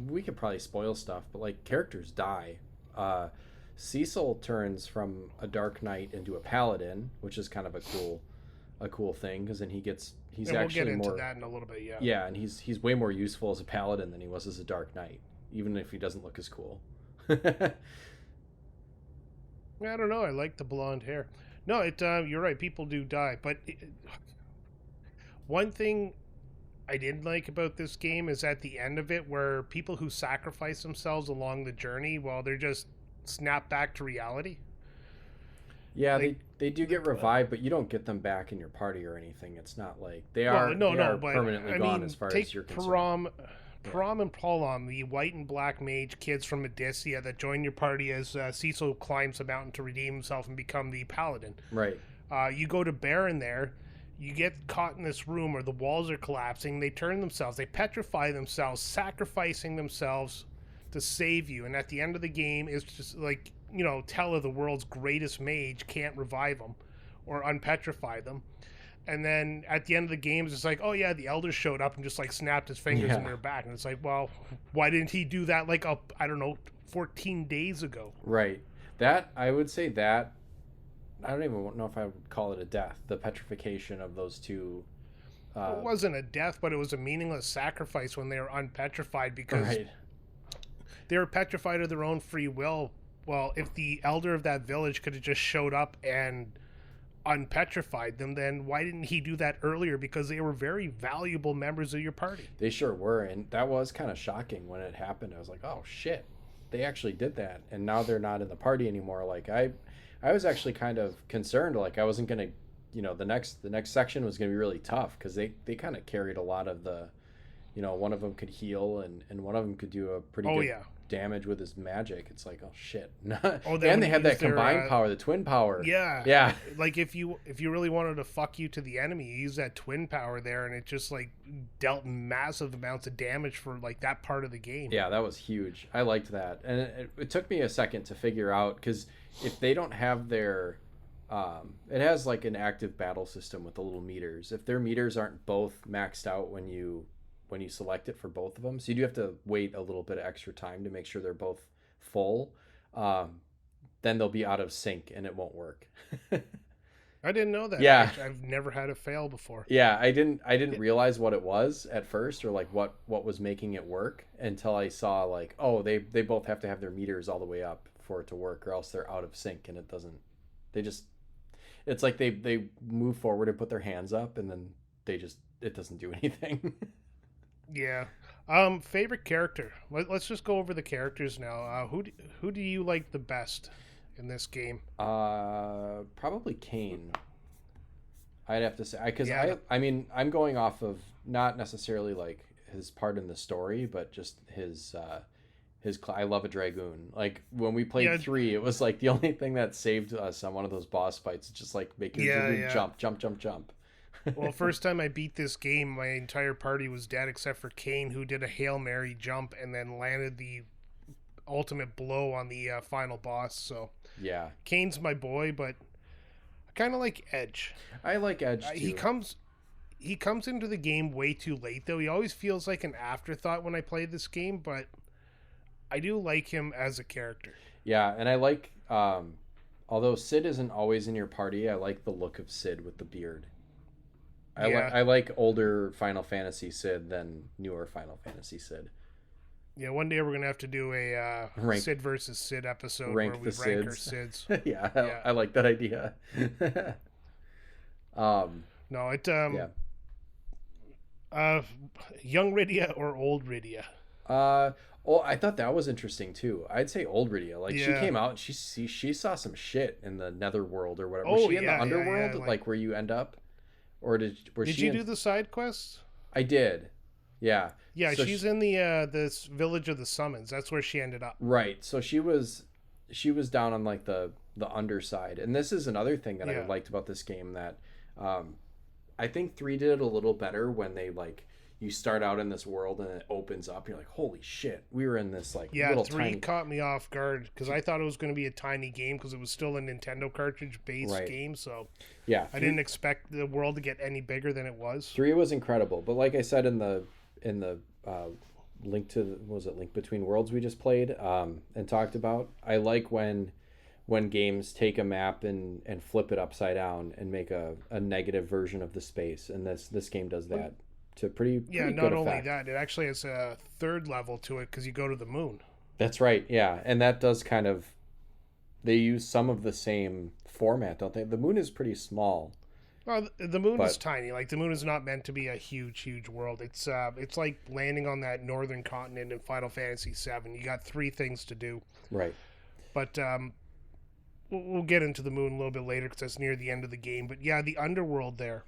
we could probably spoil stuff, but like characters die. Cecil turns from a Dark Knight into a Paladin, which is kind of a cool thing, because then he's and actually we'll get into more that in a little bit. Yeah. Yeah, and he's way more useful as a Paladin than he was as a Dark Knight, even if he doesn't look as cool. I don't know. I like the blonde hair. No, you're right. People do die, but one thing I didn't like about this game is at the end of it, where people who sacrifice themselves along the journey, well, they're just snapped back to reality. Yeah, they do get revived, but you don't get them back in your party or anything. It's not like they are but permanently gone as far as you're concerned. Param and Polam, the white and black mage kids from Odysseia that join your party as Cecil climbs the mountain to redeem himself and become the paladin. Right. You go to Baron there, you get caught in this room where the walls are collapsing, they turn themselves, they petrify themselves, sacrificing themselves to save you. And at the end of the game, it's just like, Tella, the world's greatest mage, can't revive them or unpetrify them. And then at the end of the game, it's just like, oh yeah, the elders showed up and just like snapped his fingers and they're back. And it's like, well, why didn't he do that like 14 days ago? Right. That, I would say that, I don't even know if I would call it a death. The petrification of those two. It wasn't a death, but it was a meaningless sacrifice when they were unpetrified, because they were petrified of their own free will. Well, if the elder of that village could have just showed up and unpetrified them, then why didn't he do that earlier? Because they were very valuable members of your party. They sure were, and that was kind of shocking when it happened. I was like, oh shit, they actually did that, and now they're not in the party anymore. Like I was actually kind of concerned, like I wasn't gonna, the next section was gonna be really tough, because they kind of carried a lot of the, one of them could heal and one of them could do a pretty good damage with his magic. It's like, oh shit. And they had that combined power, the twin power. Yeah. Like if you really wanted to fuck you to the enemy, you use that twin power there, and it just like dealt massive amounts of damage for like that part of the game. Yeah, that was huge. I liked that. And it took me a second to figure out, because if they don't have their it has like an active battle system with the little meters. If their meters aren't both maxed out when you select it for both of them, so you do have to wait a little bit of extra time to make sure they're both full, then they'll be out of sync and it won't work. I didn't know that. Yeah, I've never had it fail before. Yeah, I didn't realize what it was at first, or like what was making it work, until I saw like, oh, they both have to have their meters all the way up for it to work, or else they're out of sync and it doesn't. It's like they move forward and put their hands up, and then it doesn't do anything. Yeah. Favorite character. Let's just go over the characters now. Who do you like the best in this game? Probably Kane. I'd have to say, because I mean, I'm going off of not necessarily like his part in the story, but just I love a dragoon. Like when we played 3, it was like the only thing that saved us on one of those boss fights, just like making your dragoon jump. Well, first time I beat this game, my entire party was dead except for Kane, who did a Hail Mary jump and then landed the ultimate blow on the final boss. So yeah, Kane's my boy, but I kind of like Edge. I like Edge too. He comes into the game way too late, though. He always feels like an afterthought when I play this game, but I do like him as a character. Yeah, and I like, although Sid isn't always in your party, I like the look of Sid with the beard. I like older Final Fantasy Sid than newer Final Fantasy Sid. Yeah, one day we're going to have to do a Sid versus Sid episode where we rank our Sids. Yeah, I like that idea. No, it... young Rydia or old Rydia? I thought that was interesting too. I'd say old Rydia. Like she came out and she saw some shit in the Netherworld or whatever. Was she in the Underworld, like where you end up? Or did you do the side quests? I did. Yeah. Yeah, so she's in the this village of the summons. That's where she ended up. Right. So she was down on like the underside. And this is another thing that I liked about this game, that I think 3 did it a little better when they like you start out in this world and it opens up. You're like, holy shit, we were in this like little 3 tiny... caught me off guard because I thought it was going to be a tiny game because it was still a Nintendo cartridge based game. So yeah, I didn't expect the world to get any bigger than it was. 3 was incredible, but like I said in the link to Link Between Worlds we just played and talked about, I like when games take a map and flip it upside down and make a negative version of the space, and this game does that to pretty good not effect. Only that, it actually has a 3rd level to it because you go to the moon. That's right, yeah, and that does kind of, they use some of the same format, don't they? The moon is pretty small. Well, the moon is tiny. Like the moon is not meant to be a huge world. It's like landing on that northern continent in Final Fantasy VII. You got 3 things to do. Right. But we'll get into the moon a little bit later because that's near the end of the game. But yeah, the underworld there,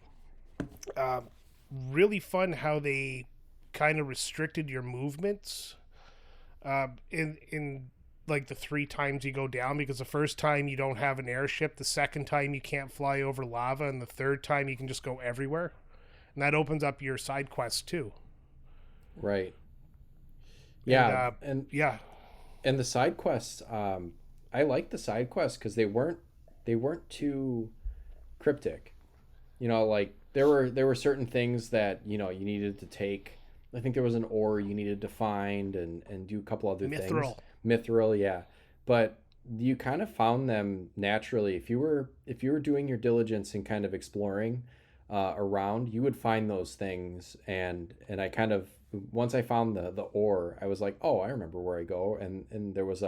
really fun how they kind of restricted your movements in like the 3 times you go down, because the first time you don't have an airship, the second time you can't fly over lava, and the third time you can just go everywhere, and that opens up your side quests too. Right. Yeah, and the side quests, I like the side quests because they weren't too cryptic. You know, like there were certain things that, you know, you needed to take. I think there was an ore you needed to find and do a couple other things. Mithril, yeah. But you kind of found them naturally. If you were doing your diligence and kind of exploring around, you would find those things. And I kind of, once I found the ore, I was like, oh, I remember where I go. And there was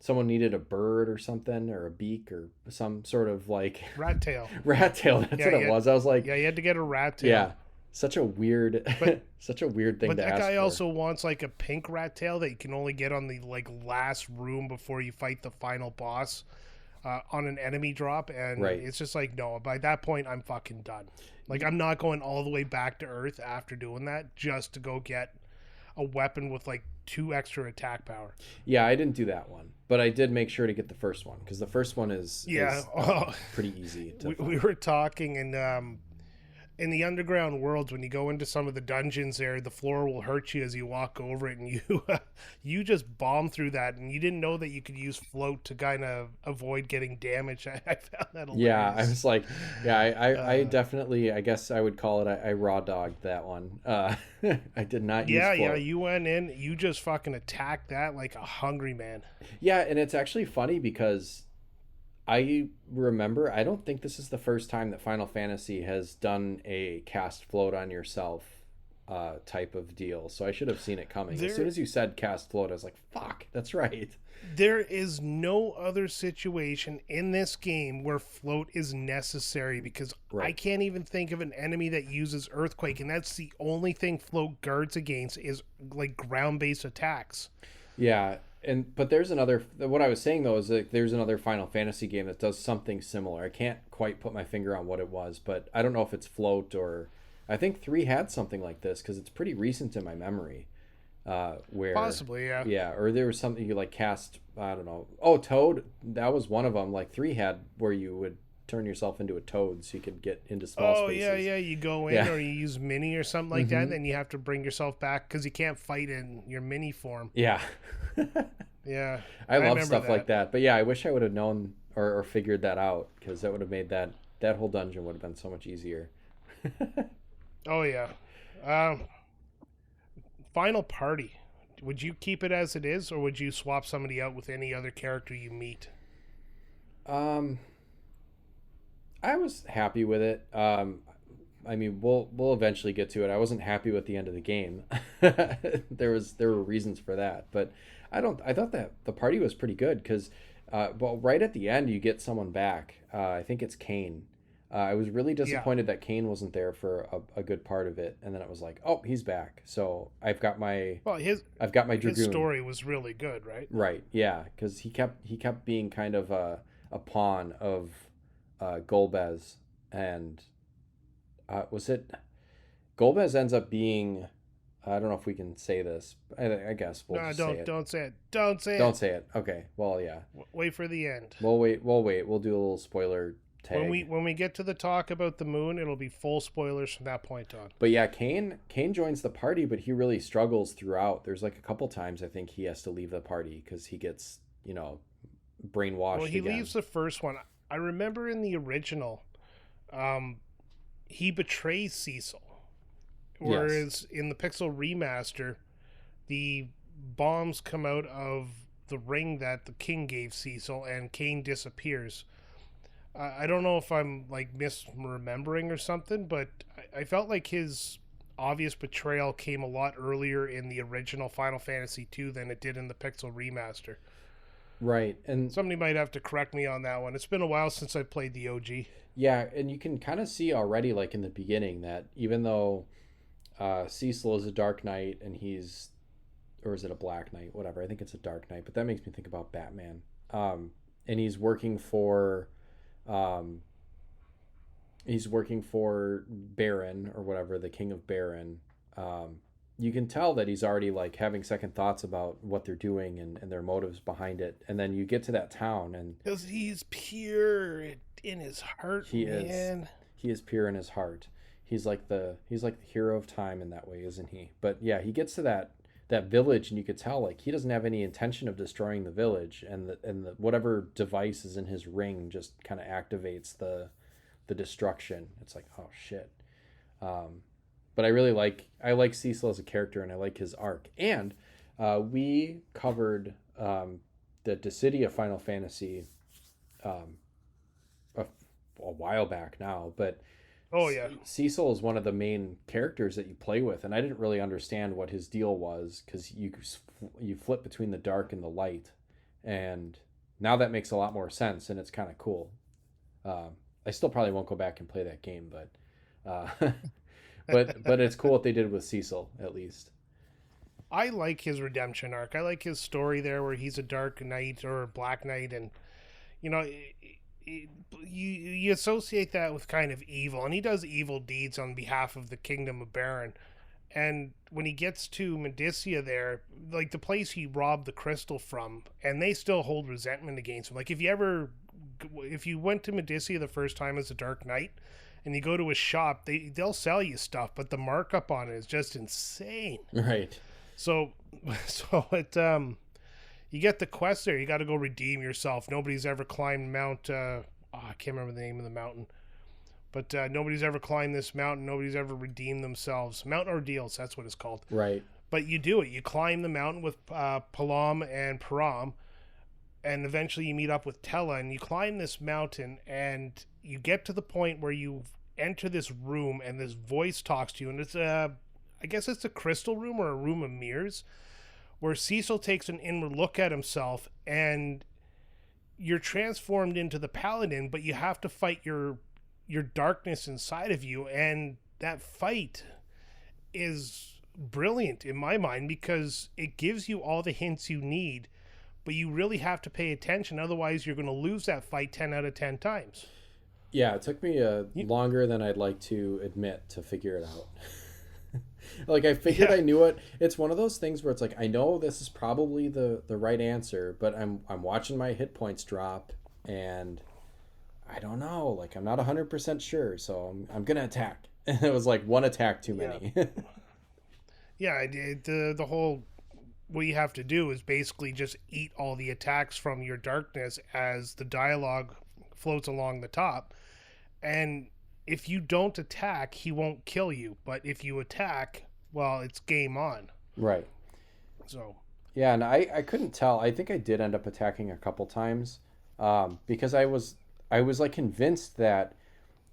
someone needed a bird or something, or a beak or some sort of like rat tail. That's what it was. I was like, yeah, you had to get a rat tail. Yeah. Such a weird thing to ask for. But that guy also wants like a pink rat tail that you can only get on the like last room before you fight the final boss on an enemy drop, and it's just like, no, by that point I'm fucking done. Like I'm not going all the way back to Earth after doing that just to go get a weapon with like 2 extra attack power. Yeah, I didn't do that one, but I did make sure to get the first one because the first one is pretty easy. We were talking, and in the underground worlds, when you go into some of the dungeons there, the floor will hurt you as you walk over it, and you just bomb through that, and you didn't know that you could use float to kind of avoid getting damaged. I found that hilarious. Yeah, I was like, I definitely, I guess I would call it, I raw dogged that one. I did not use float. Yeah, you went in, you just fucking attacked that like a hungry man. Yeah, and it's actually funny because I remember, I don't think this is the first time that Final Fantasy has done a cast float on yourself type of deal. So I should have seen it coming. As soon as you said cast float, I was like, fuck, that's right. There is no other situation in this game where float is necessary, because I can't even think of an enemy that uses earthquake, and that's the only thing float guards against is like ground-based attacks. Yeah. But there's another, what I was saying though is that there's another Final Fantasy game that does something similar. I can't quite put my finger on what it was, but I don't know if it's float or I think 3 had something like this because it's pretty recent in my memory. Where Possibly, yeah. Yeah, or there was something you like cast. I don't know. Oh, Toad. That was one of them. Like 3 had where you would turn yourself into a toad so you could get into small spaces. Oh yeah. You go in or you use mini or something like that, and then you have to bring yourself back because you can't fight in your mini form. Yeah. Yeah. I love stuff like that. But yeah, I wish I would have known or figured that out because that would have made that whole dungeon would have been so much easier. Oh yeah. Final party. Would you keep it as it is, or would you swap somebody out with any other character you meet? I was happy with it. I mean, we'll eventually get to it. I wasn't happy with the end of the game. There were reasons for that, but I thought that the party was pretty good because, well, right at the end you get someone back. I think it's Kane. I was really disappointed that Kane wasn't there for a good part of it, and then it was like, oh, he's back. So I've got my Dragoon. His story was really good, right? Right, yeah, because he kept being kind of a pawn of Golbez, and was it Golbez ends up being, I don't know if we can say this. I guess we'll just say it. Don't say it. Don't say it. Don't say it. Okay. Well, yeah. Wait for the end. We'll wait. We'll do a little spoiler tag. When we get to the talk about the moon, it'll be full spoilers from that point on. But yeah, Kane joins the party, but he really struggles throughout. There's like a couple times I think he has to leave the party because he gets, brainwashed. Well, he leaves the first one. I remember in the original, he betrays Cecil. Whereas in the Pixel Remaster, the bombs come out of the ring that the king gave Cecil, and Kane disappears. I don't know if I'm like misremembering or something, but I felt like his obvious betrayal came a lot earlier in the original Final Fantasy II than it did in the Pixel Remaster. Right, and somebody might have to correct me on that one. It's been a while since I played the OG. Yeah, and you can kind of see already, like in the beginning, that even though Cecil is a Dark Knight and or is it a Black Knight? Whatever. I think it's a Dark Knight, but that makes me think about Batman. And he's working for Baron or whatever, the King of Baron. You can tell that he's already like having second thoughts about what they're doing and their motives behind it. And then you get to that town and because he's pure in his heart. He is pure in his heart. He's like the hero of time in that way, isn't he? But yeah, he gets to that village and you could tell like he doesn't have any intention of destroying the village, and the whatever device is in his ring just kind of activates the destruction. It's like, oh shit. But I like Cecil as a character, and I like his arc. And we covered the Dissidia Final Fantasy a while back now, but oh yeah, Cecil is one of the main characters that you play with, and I didn't really understand what his deal was because you flip between the dark and the light, and now that makes a lot more sense, and it's kind of cool. I still probably won't go back and play that game, but but it's cool what they did with Cecil, at least. I like his redemption arc. I like his story there where he's a Dark Knight or a Black Knight, and you associate that with kind of evil, and he does evil deeds on behalf of the Kingdom of Baron. And when he gets to Medicea there, like the place he robbed the crystal from, and they still hold resentment against him. Like if you went to Medicea the first time as a Dark Knight and you go to a shop, they'll sell you stuff, but the markup on it is just insane. Right. So it you get the quest there. You got to go redeem yourself. Nobody's ever climbed Mount. I can't remember the name of the mountain, but nobody's ever climbed this mountain. Nobody's ever redeemed themselves. Mount Ordeals, that's what it's called. Right. But you do it. You climb the mountain with Palam and Param, and eventually you meet up with Tella, and you climb this mountain, and you get to the point where you enter this room, and this voice talks to you, and it's I guess it's a crystal room or a room of mirrors, where Cecil takes an inward look at himself, and you're transformed into the paladin, but you have to fight your darkness inside of you, and that fight is brilliant in my mind because it gives you all the hints you need, but you really have to pay attention, otherwise you're going to lose that fight 10 out of 10 times. Yeah, it took me longer than I'd like to admit to figure it out. Like I figured I knew it. It's one of those things where it's like I know this is probably the right answer, but I'm watching my hit points drop and I don't know. Like I'm not 100% sure, so I'm gonna attack. And it was like one attack too many. Yeah, the whole what you have to do is basically just eat all the attacks from your darkness as the dialogue floats along the top. And if you don't attack, he won't kill you. But if you attack, well, it's game on. Right. So. Yeah, and I couldn't tell. I think I did end up attacking a couple times, because I was like convinced that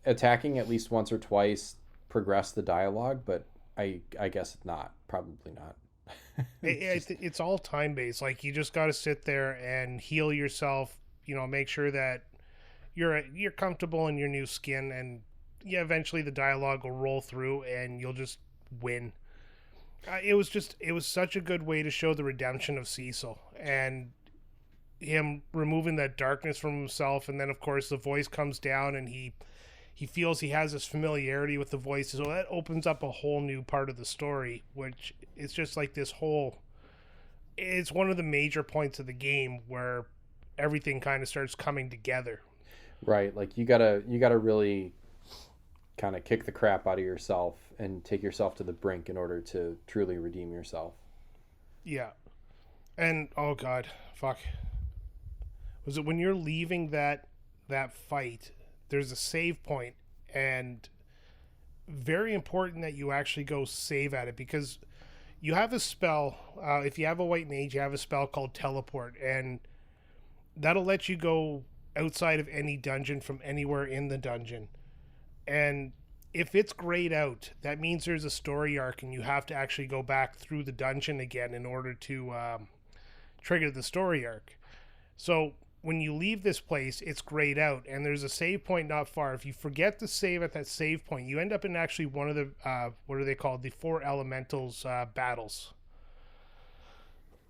attacking at least once or twice progressed the dialogue, but I guess not. Probably not. It's all time based. Like you just got to sit there and heal yourself. Make sure that you're comfortable in your new skin, and eventually the dialogue will roll through, and you'll just win. It was such a good way to show the redemption of Cecil and him removing that darkness from himself, and then of course the voice comes down, and he feels he has this familiarity with the voice, so that opens up a whole new part of the story, which is just like this whole. It's one of the major points of the game where everything kind of starts coming together. Right, like you gotta really kind of kick the crap out of yourself and take yourself to the brink in order to truly redeem yourself. Yeah, and oh god, fuck, was it when you're leaving that fight? There's a save point, and very important that you actually go save at it, because you have a spell. If you have a white mage, you have a spell called teleport, and that'll let you go outside of any dungeon from anywhere in the dungeon. And if it's grayed out, that means there's a story arc, and you have to actually go back through the dungeon again in order to trigger the story arc. So when you leave this place, it's grayed out, and there's a save point not far. If you forget to save at that save point, you end up in actually one of the what are they called? The 4 elementals battles.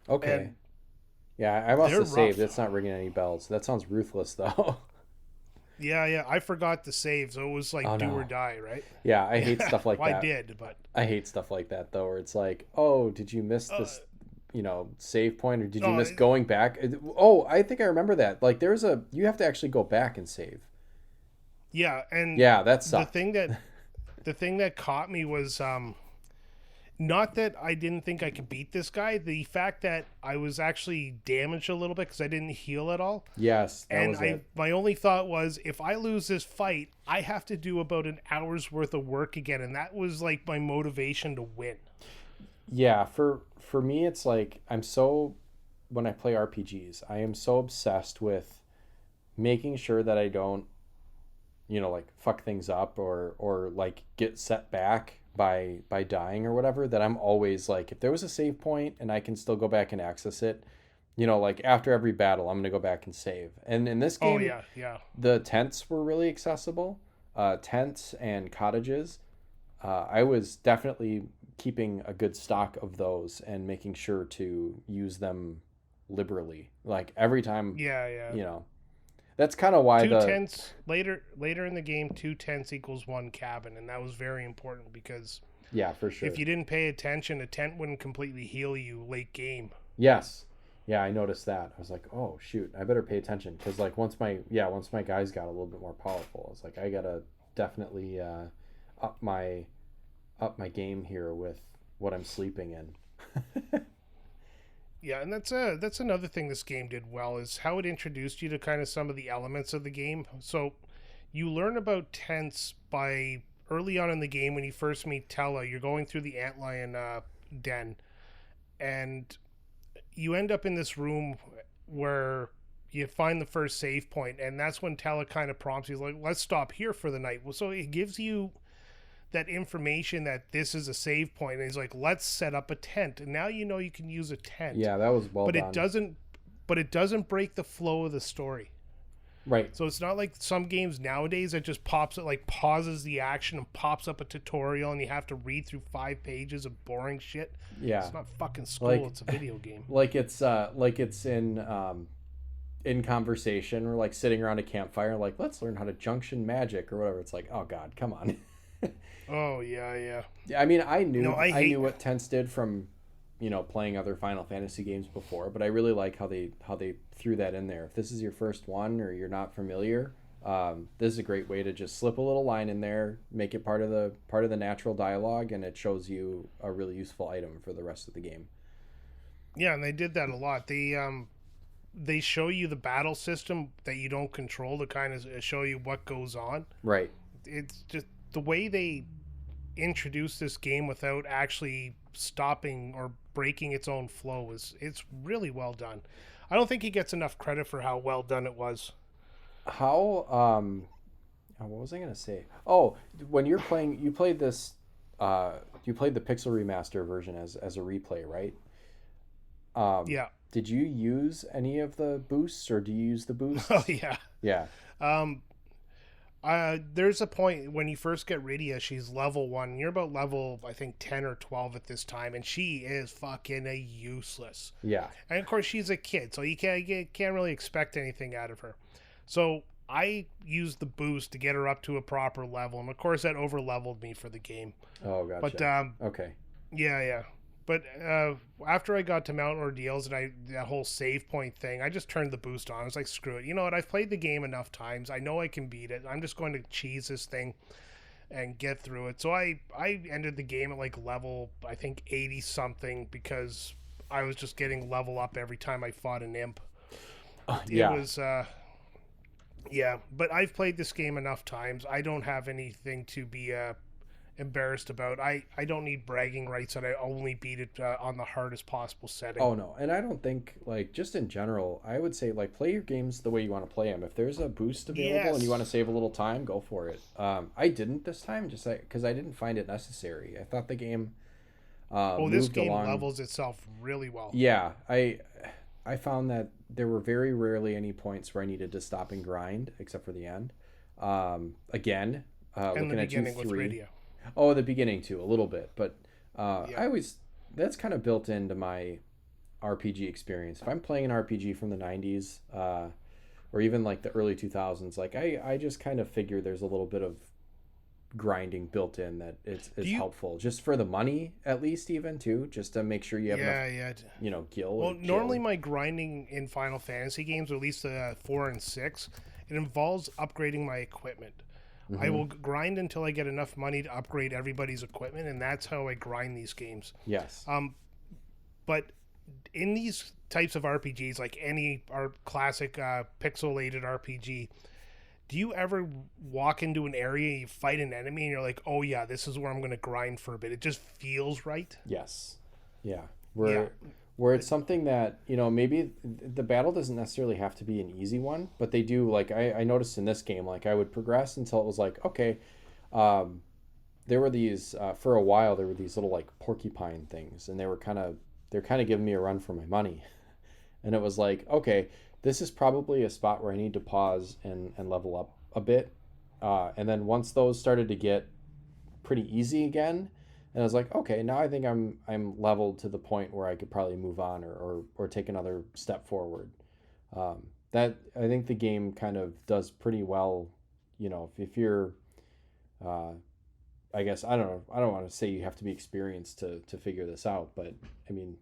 Okay. And yeah, I must have saved. rough. That's not ringing any bells. That sounds ruthless, though. Yeah, I forgot to save, so it was like do or die, right? Yeah, I hate stuff like well, that. I did, but I hate stuff like that, though, where it's like, oh, did you miss this, save point, or did you miss going back? Oh, I think I remember that. Like, you have to actually go back and save. Yeah, and yeah, that sucked. The thing that caught me was not that I didn't think I could beat this guy. The fact that I was actually damaged a little bit because I didn't heal at all. Yes, my only thought was, if I lose this fight, I have to do about an hour's worth of work again, and that was like my motivation to win. Yeah, for me, it's like when I play RPGs, I am so obsessed with making sure that I don't, like fuck things up or like get set back by dying or whatever, that I'm always like, if there was a save point and I can still go back and access it, like after every battle, I'm going to go back and save. And in this game, the tents were really accessible, tents and cottages. I was definitely keeping a good stock of those and making sure to use them liberally. Like every time, that's kind of why two tents later in the game, 2 tents equals 1 cabin, and that was very important because for sure, if you didn't pay attention, a tent wouldn't completely heal you late game. Yes. Yeah, I noticed that. I was like, oh shoot, I better pay attention, because like once my guys got a little bit more powerful, I was like, I gotta definitely up my game here with what I'm sleeping in. Yeah, and that's another thing this game did well, is how it introduced you to kind of some of the elements of the game. So you learn about tents by early on in the game when you first meet Tella. You're going through the antlion den, and you end up in this room where you find the first save point, and that's when Tella kind of prompts you, like, let's stop here for the night. Well, so it gives you that information that this is a save point, and he's like, let's set up a tent, and now you can use a tent. Yeah, that was well done. It doesn't break the flow of the story. Right. So it's not like some games nowadays that just pauses the action and pops up a tutorial, and you have to read through 5 pages of boring shit. Yeah. It's not fucking school, it's a video game. Like it's in in conversation, we're like sitting around a campfire, like, let's learn how to junction magic or whatever. It's like, oh God, come on. Oh yeah. Yeah, I mean, I knew No, I knew what tense did from, playing other Final Fantasy games before, but I really like how they threw that in there. If this is your first one or you're not familiar, this is a great way to just slip a little line in there, make it part of the natural dialogue, and it shows you a really useful item for the rest of the game. Yeah, and they did that a lot. They show you the battle system that you don't control to kind of show you what goes on. Right. It's just the way they introduce this game without actually stopping or breaking its own flow it's really well done. I don't think he gets enough credit for how well done it was. What was I gonna say? Oh, when you're playing, you played this, you played the Pixel Remaster version as a replay, right? Yeah. Did you use any of the boosts, or do you use the boosts? Oh yeah. Yeah. There's a point when you first get Rydia, she's level 1. You're about level, I think, 10 or 12 at this time, and she is fucking useless. Yeah. And of course, she's a kid, so you can't really expect anything out of her. So I used the boost to get her up to a proper level, and of course, that over-leveled me for the game. Oh, gotcha. But okay. Yeah. But after I got to Mountain Ordeals and that whole save point thing, I just turned the boost on. I was like, screw it. You know what? I've played the game enough times. I know I can beat it. I'm just going to cheese this thing and get through it. So I ended the game at like level, I think, 80-something because I was just getting level up every time I fought an imp. Yeah. It was... yeah, but I've played this game enough times. I don't have anything to be... embarrassed about. I don't need bragging rights that I only beat it on the hardest possible setting. Oh no, and I don't think, like, just in general, I would say, like, play your games the way you want to play them. If there's a boost available and you want to save a little time, go for it. I didn't this time, just because I didn't find it necessary. I thought the game this game along... levels itself really well. Yeah, I found that there were very rarely any points where I needed to stop and grind, except for the end. Again, and looking the at beginning 2-3. with Rydia. Oh, the beginning too, a little bit, but Yeah. that's kind of built into my RPG experience. If I'm playing an RPG from the 90s, or even like the early 2000s, like I just kind of figure there's a little bit of grinding built in that it's helpful, just for the money at least, even too, just to make sure you have enough, gil. Well, normally my grinding in Final Fantasy games, or at least 4 and 6, it involves upgrading my equipment. Mm-hmm. I will grind until I get enough money to upgrade everybody's equipment, and that's how I grind these games. Yes. But in these types of RPGs, like any classic pixelated RPG, do you ever walk into an area, you fight an enemy, and you're like, oh yeah, this is where I'm going to grind for a bit? It just feels right. Yes. Yeah. Where it's something that, maybe the battle doesn't necessarily have to be an easy one, but they do, like, I noticed in this game, like, I would progress until it was like, okay, there were these, for a while, there were these little, like, porcupine things, and they're kind of giving me a run for my money. And it was like, okay, this is probably a spot where I need to pause and level up a bit. And then once those started to get pretty easy again, and I was like, okay, now I think I'm leveled to the point where I could probably move on or take another step forward. That, I think the game kind of does pretty well. If you're, I guess, I don't know, I don't want to say you have to be experienced to figure this out, but I mean,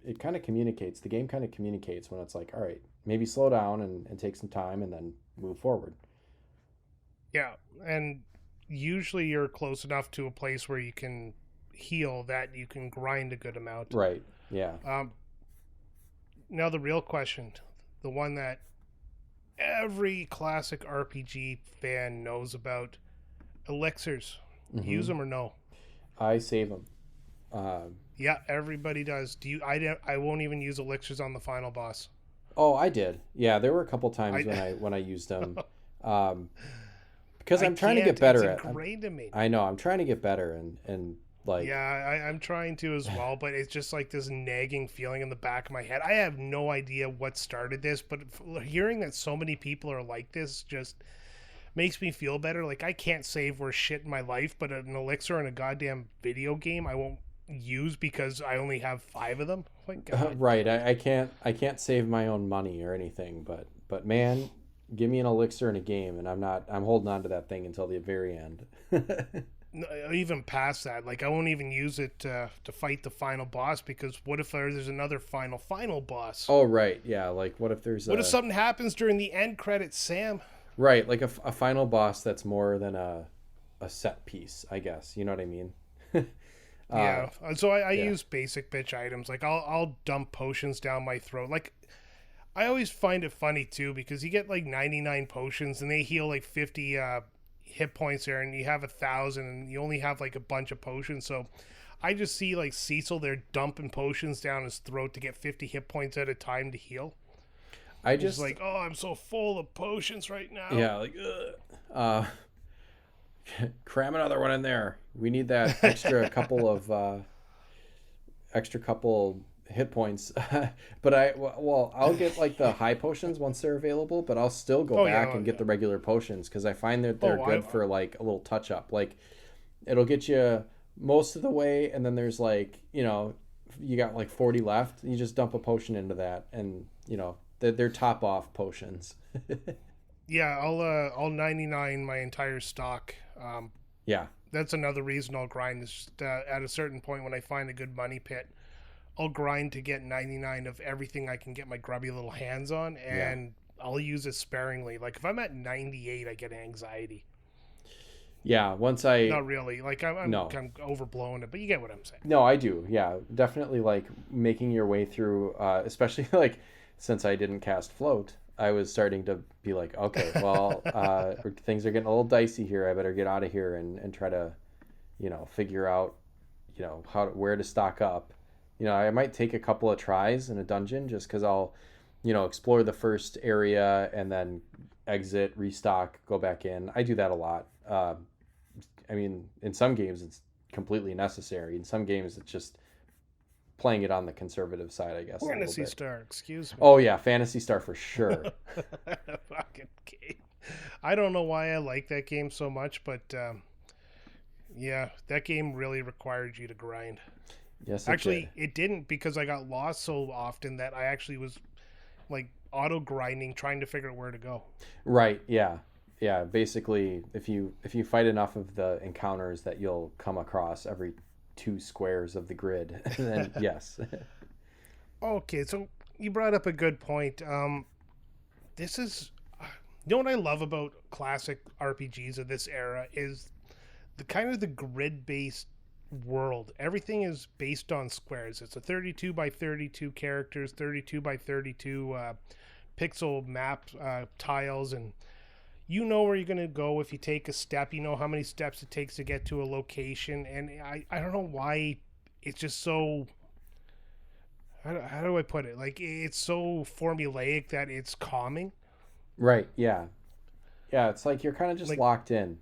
it kind of communicates. The game kind of communicates when it's like, all right, maybe slow down and take some time and then move forward. Yeah, and usually you're close enough to a place where you can heal that you can grind a good amount. Right. Yeah. Now the real question, the one that every classic RPG fan knows about, elixirs. Mm-hmm. Use them or no? I save them. Yeah, everybody does. Do you? I won't even use elixirs on the final boss. Oh, I did. Yeah, there were a couple times when I used them. Because I'm trying to get better at. It's ingrained in me. I know. I'm trying to get better and like. Yeah, I'm trying to as well, but it's just like this nagging feeling in the back of my head. I have no idea what started this, but hearing that so many people are like this just makes me feel better. Like, I can't save worse shit in my life, but an elixir in a goddamn video game, I won't use because I only have 5 of them. Like, God. Right. I can't save my own money or anything, but man, give me an elixir in a game and I'm holding on to that thing until the very end. Even past that, like I won't even use it to fight the final boss, because what if there's another final boss? Oh, right. Yeah, like what if If something happens during the end credits, Sam? Right, like a final boss that's more than a set piece, I guess. You know what I mean? Yeah. So I use basic bitch items. Like I'll dump potions down my throat. Like I always find it funny too, because you get like 99 potions and they heal like 50 hit points there, and you have 1,000 and you only have like a bunch of potions. So I just see like Cecil there dumping potions down his throat to get 50 hit points at a time to heal. I just like, oh, I'm so full of potions right now. Yeah, like cram another one in there. We need that extra couple hit points. But I'll get like the high potions once they're available, but I'll still go back and get the regular potions, because I find that they're good for like a little touch up. Like it'll get you most of the way, and then there's like, you got like 40 left, and you just dump a potion into that, and they're top off potions. Yeah, I'll 99 my entire stock. Yeah, that's another reason I'll grind. Is just, at a certain point when I find a good money pit, I'll grind to get 99 of everything I can get my grubby little hands on, and I'll use it sparingly. Like if I'm at 98, I get anxiety. Yeah, once I... Not really. Like I'm overblowing it, but you get what I'm saying. No, I do. Yeah, definitely like making your way through, especially like since I didn't cast float, I was starting to be like, okay, well, things are getting a little dicey here. I better get out of here and try to, figure out, where to stock up. I might take a couple of tries in a dungeon just because I'll, explore the first area and then exit, restock, go back in. I do that a lot. I mean, in some games it's completely necessary. In some games it's just playing it on the conservative side, I guess. Phantasy Star, excuse me. Oh yeah, Phantasy Star for sure. Fucking game. I don't know why I like that game so much, but yeah, that game really required you to grind. Yes, it didn't, because I got lost so often that I actually was like auto grinding, trying to figure out where to go. Right. Yeah. Yeah. Basically, if you fight enough of the encounters that you'll come across every 2 squares of the grid, then yes. Okay, so you brought up a good point. This is, what I love about classic RPGs of this era is the kind of the grid-based world. Everything is based on squares. It's a 32 by 32 characters, 32 by 32 pixel map tiles, and you know where you're going to go if you take a step. You know how many steps it takes to get to a location, and I don't know why it's just so... How do I put it? Like, it's so formulaic that it's calming. Right, yeah. Yeah, it's like you're kind of just like, locked in.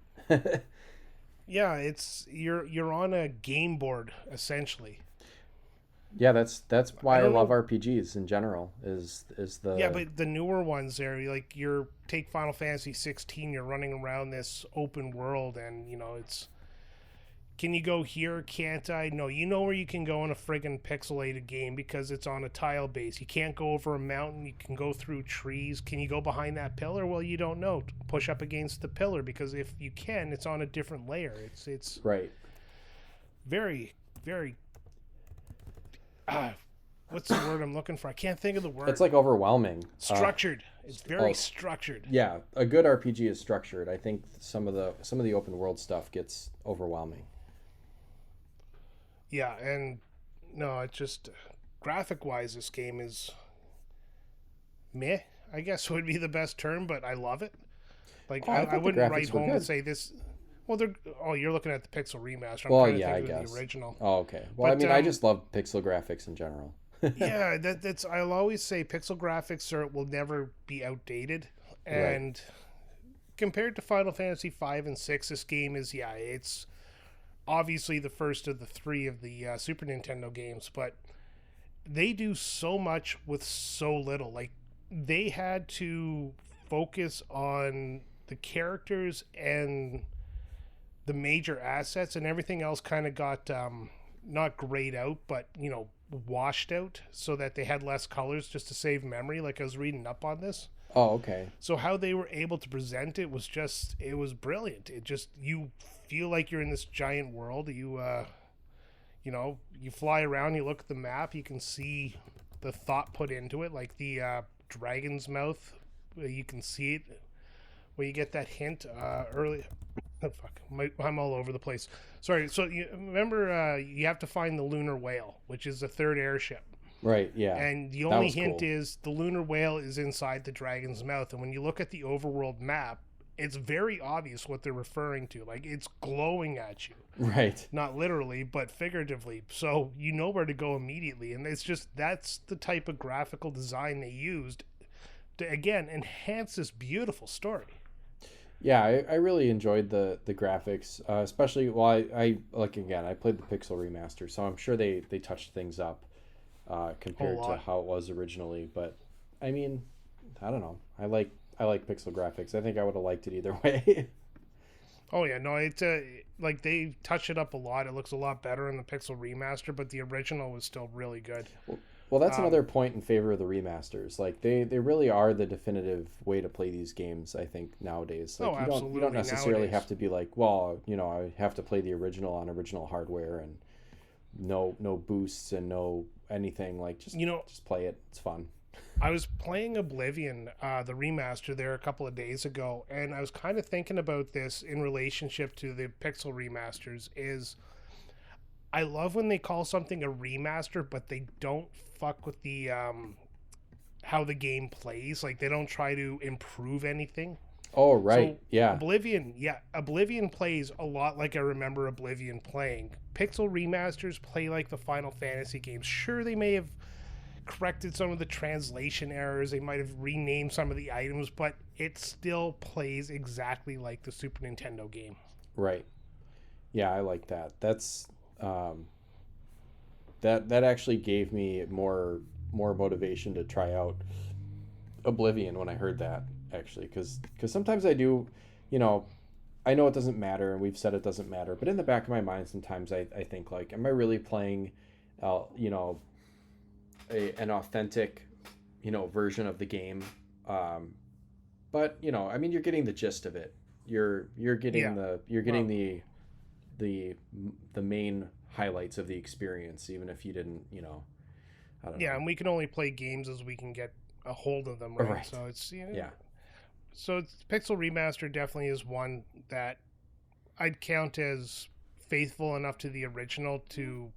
Yeah, it's you're on a game board essentially. Yeah, that's why I love RPGs in general. Is the... Yeah, but the newer ones there, like take Final Fantasy 16, you're running around this open world, and it's, can you go here? Can't I? No, you know where you can go in a friggin' pixelated game because it's on a tile base. You can't go over a mountain. You can go through trees. Can you go behind that pillar? Well, you don't know. Push up against the pillar, because if you can, it's on a different layer. It's right. Very, very... what's the word I'm looking for? I can't think of the word. It's like overwhelming. Structured. It's very structured. Yeah, a good RPG is structured. I think some of the open world stuff gets overwhelming. Yeah, and no, it's just graphic-wise, this game is meh, I guess would be the best term, but I love it. Like, I wouldn't write home and say this... Well, you're looking at the Pixel Remaster. I guess. The original. Oh, okay. Well, but, I just love pixel graphics in general. Yeah, that's... I'll always say pixel graphics will never be outdated. And compared to Final Fantasy 5 and 6, this game is, it's... obviously the first of the 3 of the Super Nintendo games, but they do so much with so little. Like, they had to focus on the characters and the major assets, and everything else kind of got not grayed out, but washed out, so that they had less colors just to save memory. Like, I was reading up on this. Oh, okay. So how they were able to present it was brilliant. It just, you feel like you're in this giant world. You fly around, you look at the map, you can see the thought put into it, like the dragon's mouth. You can see it where you get that hint early. Oh, fuck, I'm all over the place. Sorry. So you remember, you have to find the lunar whale, which is the third airship. Right, yeah. And the only hint is the lunar whale is inside the dragon's mouth. And when you look at the overworld map, it's very obvious what they're referring to. Like, it's glowing at you. Right. Not literally, but figuratively. So you know where to go immediately. And it's just, that's the type of graphical design they used to, again, enhance this beautiful story. Yeah, I really enjoyed the graphics, especially, well, I like, again, I played the Pixel Remaster, so I'm sure they touched things up compared to how it was originally. But I mean, I don't know. I like pixel graphics. I think I would have liked it either way. Oh yeah, no, it's like they touch it up a lot. It looks a lot better in the Pixel Remaster, but the original was still really good. Well, that's another point in favor of the remasters. Like, they really are the definitive way to play these games, I think, nowadays. Like, you don't necessarily have to be like, well, I have to play the original on original hardware and no boosts and no anything. Like, just play it. It's fun. I was playing Oblivion, the remaster, there a couple of days ago, and I was kind of thinking about this in relationship to the Pixel remasters. Is I love when they call something a remaster, but they don't fuck with the how the game plays. Like, they don't try to improve anything. Oh, right. So yeah. Oblivion plays a lot like I remember Oblivion playing. Pixel remasters play like the Final Fantasy games. Sure, they may have corrected some of the translation errors, they might have renamed some of the items, but it still plays exactly like the Super Nintendo game. Right. Yeah, I like that. That's that actually gave me more motivation to try out Oblivion when I heard that, actually, because sometimes I do, I know it doesn't matter, and we've said it doesn't matter, but in the back of my mind sometimes I think, like, am I really playing an authentic version of the game? But I mean, you're getting the gist of it. You're getting the main highlights of the experience, even if you didn't, I don't know. And we can only play games as we can get a hold of them, right? So it's so Pixel Remaster definitely is one that I'd count as faithful enough to the original to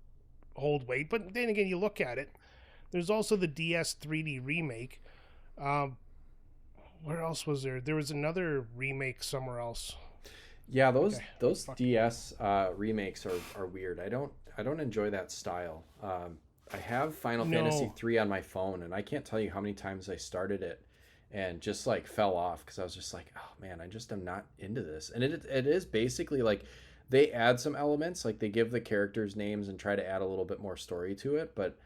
hold weight. But then again, you look at it, there's also the DS 3D remake. Where else was there? There was another remake somewhere else. Yeah, those DS remakes are weird. I don't enjoy that style. I have Final Fantasy 3 on my phone, and I can't tell you how many times I started it and just like fell off because I was just like, oh man, I just am not into this. And it is basically like they add some elements, like they give the characters names and try to add a little bit more story to it, but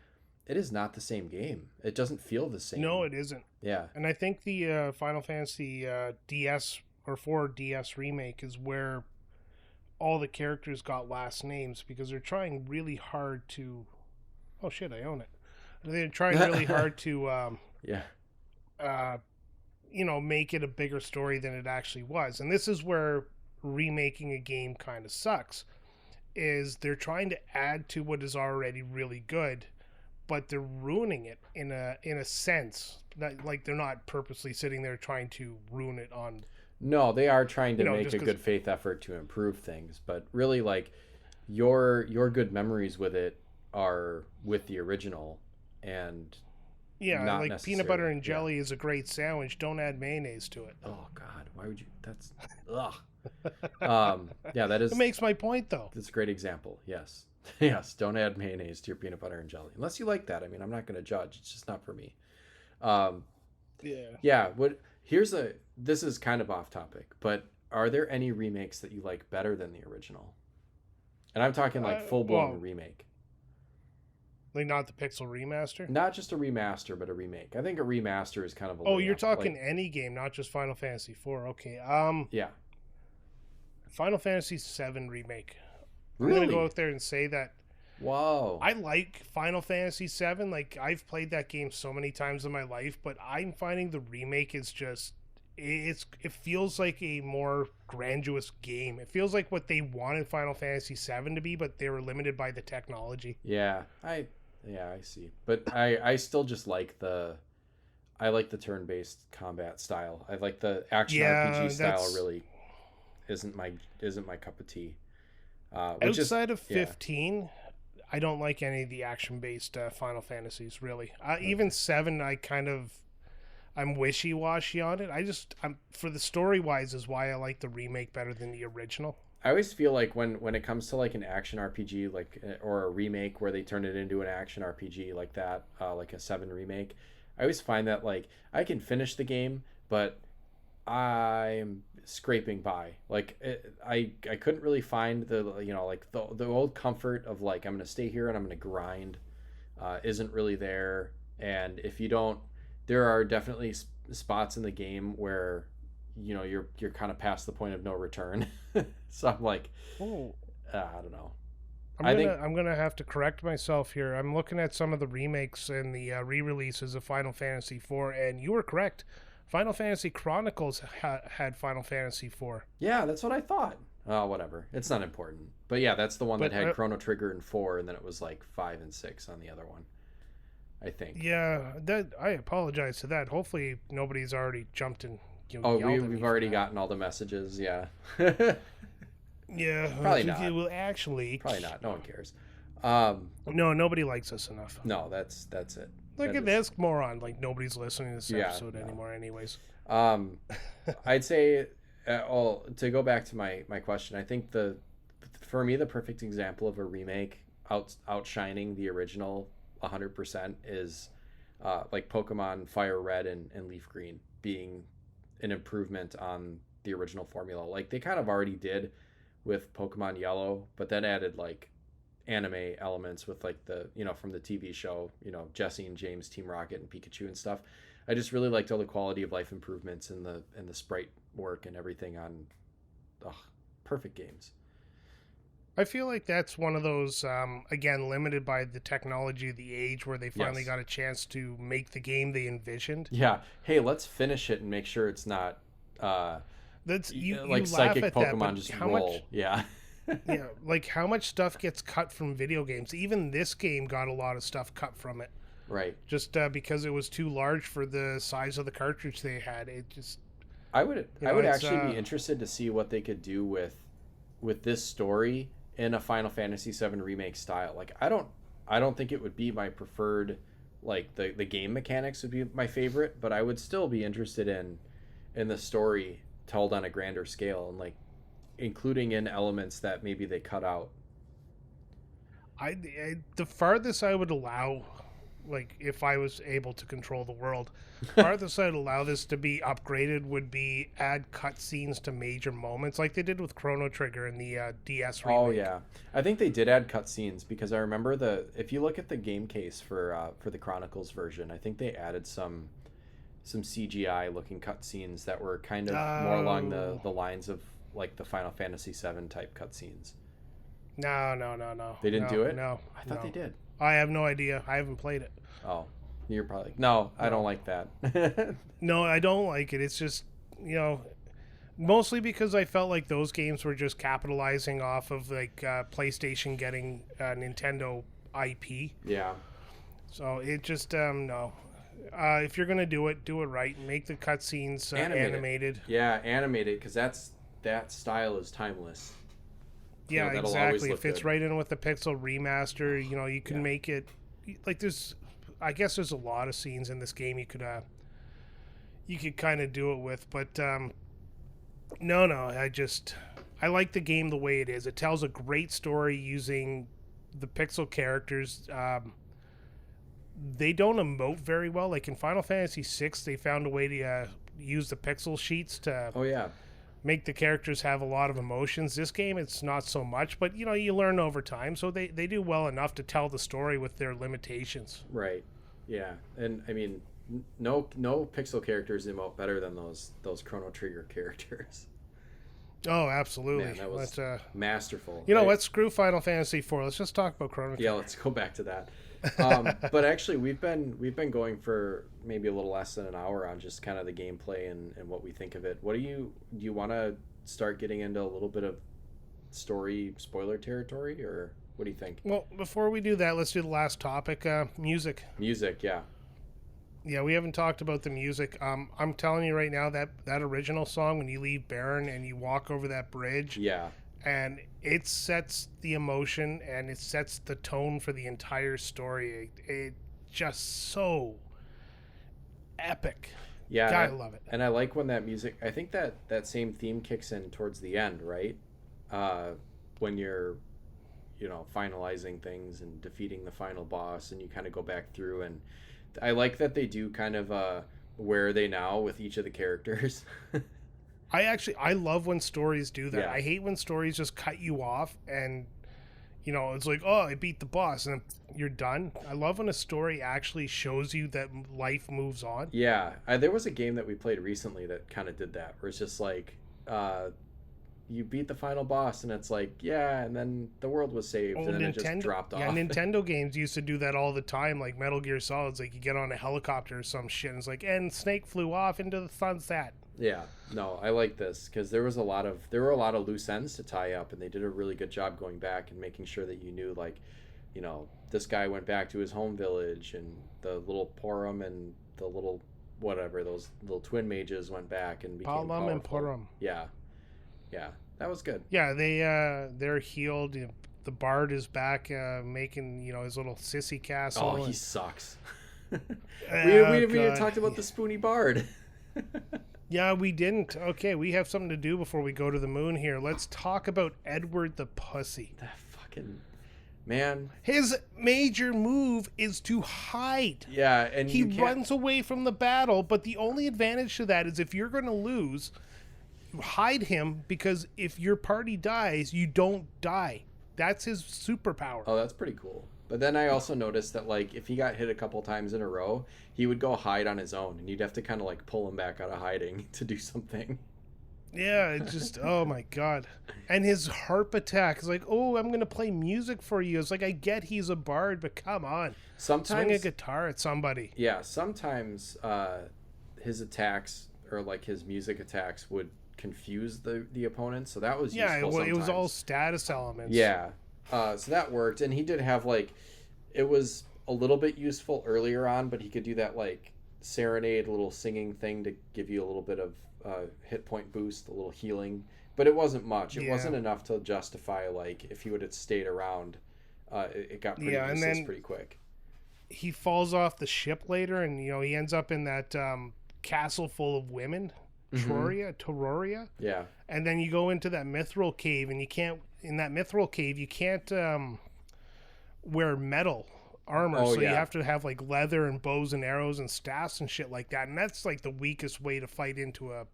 it is not the same game. It doesn't feel the same. No, it isn't. Yeah. And I think the Final Fantasy DS or 4DS remake is where all the characters got last names, because they're trying really hard to... Oh shit, I own it. They're trying really hard to make it a bigger story than it actually was. And this is where remaking a game kind of sucks, is they're trying to add to what is already really good, but they're ruining it in a sense. That, like, they're not purposely sitting there trying to ruin it on... No, they are trying to make a good faith effort to improve things, but really, like, your good memories with it are with the original, and not like peanut butter and jelly is a great sandwich. Don't add mayonnaise to it. Oh God, why would you? That's ugh. That is. It makes my point, though. That's a great example. Yes, yes. Don't add mayonnaise to your peanut butter and jelly unless you like that. I mean, I'm not going to judge. It's just not for me. Yeah. This is kind of off topic, but are there any remakes that you like better than the original? And I'm talking like full blown remake. Like, not the Pixel Remaster? Not just a remaster, but a remake. I think a remaster is kind of a... Oh, you're talking any game, not just Final Fantasy IV. Okay. Yeah. Final Fantasy VII remake. Really? I'm going to go out there and say that... Whoa. I like Final Fantasy VII. Like, I've played that game so many times in my life, but I'm finding the remake is just it feels like a more grandiose game. It feels like what they wanted Final Fantasy VII to be, but they were limited by the technology. Yeah, I see. But I still just like the turn-based combat style. I like the action RPG style. Really isn't my cup of tea. Outside of 15, I don't like any of the action-based Final Fantasies, really. Even 7, I'm wishy-washy on it. I'm for the story-wise is why I like the remake better than the original. I always feel like when it comes to like an action RPG, like, or a remake where they turn it into an action RPG like that, like a 7 remake, I always find that like I can finish the game, but I'm scraping by. Like I couldn't really find the like the old comfort of like I'm gonna stay here and I'm gonna grind, isn't really there. And if you don't, there are definitely spots in the game where you're kind of past the point of no return. So I'm like, I don't know. I'm gonna have to correct myself here. I'm looking at some of the remakes and the re-releases of Final Fantasy IV, and you were correct. Final Fantasy Chronicles had Final Fantasy IV. Yeah, that's what I thought. Oh, whatever. It's not important. But yeah, that's the one that had Chrono Trigger in 4, and then it was like 5 and 6 on the other one, I think. Yeah, I apologize to that. Hopefully nobody's already jumped in. We've already gotten all the messages. Yeah. Yeah. Probably not. Well, actually, probably not. No one cares. No, nobody likes us enough. No, that's it. Look at this moron. Like, nobody's listening to this episode anymore anyways. I'd say, to go back to my question, I think for me, the perfect example of a remake outshining the original 100% is like Pokemon Fire Red and Leaf Green being an improvement on the original formula. Like, they kind of already did with Pokemon Yellow, but then added like anime elements with like the from the TV show, Jesse and James, Team Rocket and Pikachu and stuff. I just really liked all the quality of life improvements and the sprite work and everything on perfect games. I feel like that's one of those again, limited by the technology of the age, where they finally got a chance to make the game they envisioned. Yeah. Hey, let's finish it and make sure it's not that's you like you psychic laugh at Pokemon that, just roll. much, yeah. yeah, like how much stuff gets cut from video games. Even this game got a lot of stuff cut from it, right? Just because it was too large for the size of the cartridge they had. It just I would actually be interested to see what they could do with this story in a Final Fantasy VII remake style. Like, I don't think it would be my preferred, like the game mechanics would be my favorite, but I would still be interested in the story told on a grander scale and like including in elements that maybe they cut out. The farthest I would allow, like if I was able to control the world, farthest I'd allow this to be upgraded would be add cutscenes to major moments, like they did with Chrono Trigger in the DS remake. Oh yeah, I think they did add cutscenes because I remember if you look at the game case for the Chronicles version, I think they added some CGI looking cutscenes that were kind of more along the lines of like the Final Fantasy VII type cutscenes. No. They didn't do it? No. I thought they did. I have no idea. I haven't played it. Oh, you're probably... No, I don't like that. No, I don't like it. It's just, mostly because I felt like those games were just capitalizing off of like PlayStation getting Nintendo IP. Yeah. So it just, no. If you're going to do it right. Make the cutscenes animated. Yeah, animated, because that style is timeless. Yeah, exactly. It fits right in with the Pixel Remaster. You can make it like I guess there's a lot of scenes in this game you could kind of do it with, but no, I like the game the way it is. It tells a great story using the pixel characters. They don't emote very well. Like in Final Fantasy VI, they found a way to use the pixel sheets to make the characters have a lot of emotions. This game, it's not so much, but you learn over time, so they do well enough to tell the story with their limitations. Right. Yeah. And I mean, no pixel characters emote better than those Chrono Trigger characters. Oh, absolutely. Man, that was masterful. Let's screw Final Fantasy IV. Let's just talk about Chrono Trigger. Yeah, let's go back to that. But actually, we've been going for maybe a little less than an hour on just kind of the gameplay and what we think of it. Do you want to start getting into a little bit of story spoiler territory, or what do you think? Well, before we do that, let's do the last topic, music. Music, yeah. Yeah, we haven't talked about the music. I'm telling you right now that original song, when you leave Baron and you walk over that bridge, Yeah. and it sets the emotion and it sets the tone for the entire story. It just so epic. Yeah, God, I love it. And I like when that music, I think that same theme kicks in towards the end, right? When you're, finalizing things and defeating the final boss, and you kind of go back through, and I like that they do kind of where are they now with each of the characters. I love when stories do that. Yeah. I hate when stories just cut you off and it's like, oh, I beat the boss and you're done. I love when a story actually shows you that life moves on. Yeah, there was a game that we played recently that kind of did that, where it's just like you beat the final boss and it's like, yeah, and then the world was saved, and then it just dropped off. Yeah, Nintendo games used to do that all the time, like Metal Gear Solid's like you get on a helicopter or some shit and it's like, and Snake flew off into the sunset. Yeah, no, I like this because there were a lot of loose ends to tie up, and they did a really good job going back and making sure that you knew, like, this guy went back to his home village, and the little Porum and the little whatever, those little twin mages went back and became powerful. Palom and Porum. Yeah, that was good. Yeah, they're healed. The bard is back, making his little sissy castle. Oh, he sucks. we haven't even talked about the Spoony Bard. Yeah, we didn't. Okay, we have something to do before we go to the moon here. Let's talk about Edward the Pussy. That fucking man. His major move is to hide. Yeah, and he runs away from the battle, but the only advantage to that is if you're going to lose, you hide him, because if your party dies, you don't die. That's his superpower. Oh, that's pretty cool. But then I also noticed that, like, if he got hit a couple times in a row, he would go hide on his own, and you'd have to kind of, like, pull him back out of hiding to do something. Yeah, it just, oh my God. And his harp attack is like, oh, I'm going to play music for you. It's like, I get he's a bard, but come on. Sometimes swing a guitar at somebody. Yeah, sometimes his attacks, or, like, his music attacks, would confuse the opponent, so that was useful. Yeah, it was all status elements. Yeah. So that worked, and he did have, like, it was a little bit useful earlier on, but he could do that, like, serenade little singing thing to give you a little bit of hit point boost, a little healing, but it wasn't much. It wasn't enough to justify, like, if he would have stayed around, it got pretty useless pretty quick. He falls off the ship later, and he ends up in that castle full of women. Tororia. Yeah. And then you go into that mithril cave, and you can't wear metal armor, so you have to have, like, leather and bows and arrows and staffs and shit like that, and that's, like, the weakest way to fight into a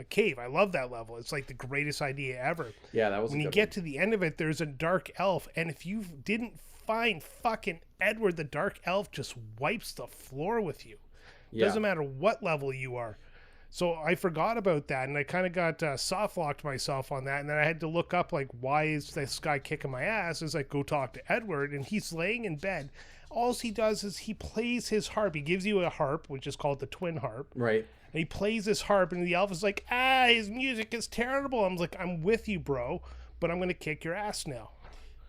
cave. I love that level. It's, like, the greatest idea ever. Yeah, that was when you get to the end of it, there's a dark elf, and if you didn't find fucking Edward, the dark elf just wipes the floor with you. Doesn't matter what level you are. So I forgot about that, and I kind of got soft-locked myself on that, and then I had to look up, like, why is this guy kicking my ass? Is like, go talk to Edward, and he's laying in bed. All he does is he plays his harp. He gives you a harp, which is called the twin harp. Right. And he plays his harp, and the elf is like, his music is terrible. I'm like, I'm with you, bro, but I'm going to kick your ass now.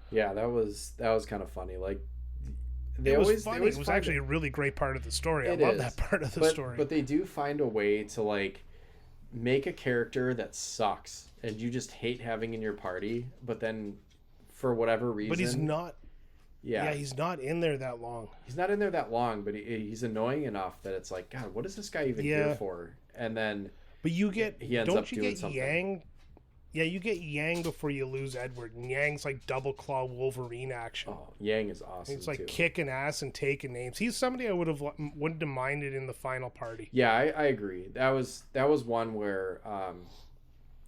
Yeah, that was kind of funny. Like, It was actually a really great part of the story. I love that part of the story. But they do find a way to, like, make a character that sucks and you just hate having in your party, but then for whatever reason... But he's not... Yeah, he's not in there that long. He's not in there that long, but he's annoying enough that it's like, God, what is this guy even here for? And then... But you get... He ends up doing something. Yang... Yeah, you get Yang before you lose Edward, and Yang's like double claw Wolverine action. Oh, Yang is awesome. It's like kicking ass and taking names. He's somebody I wouldn't have minded in the final party. Yeah, I agree. That was one where,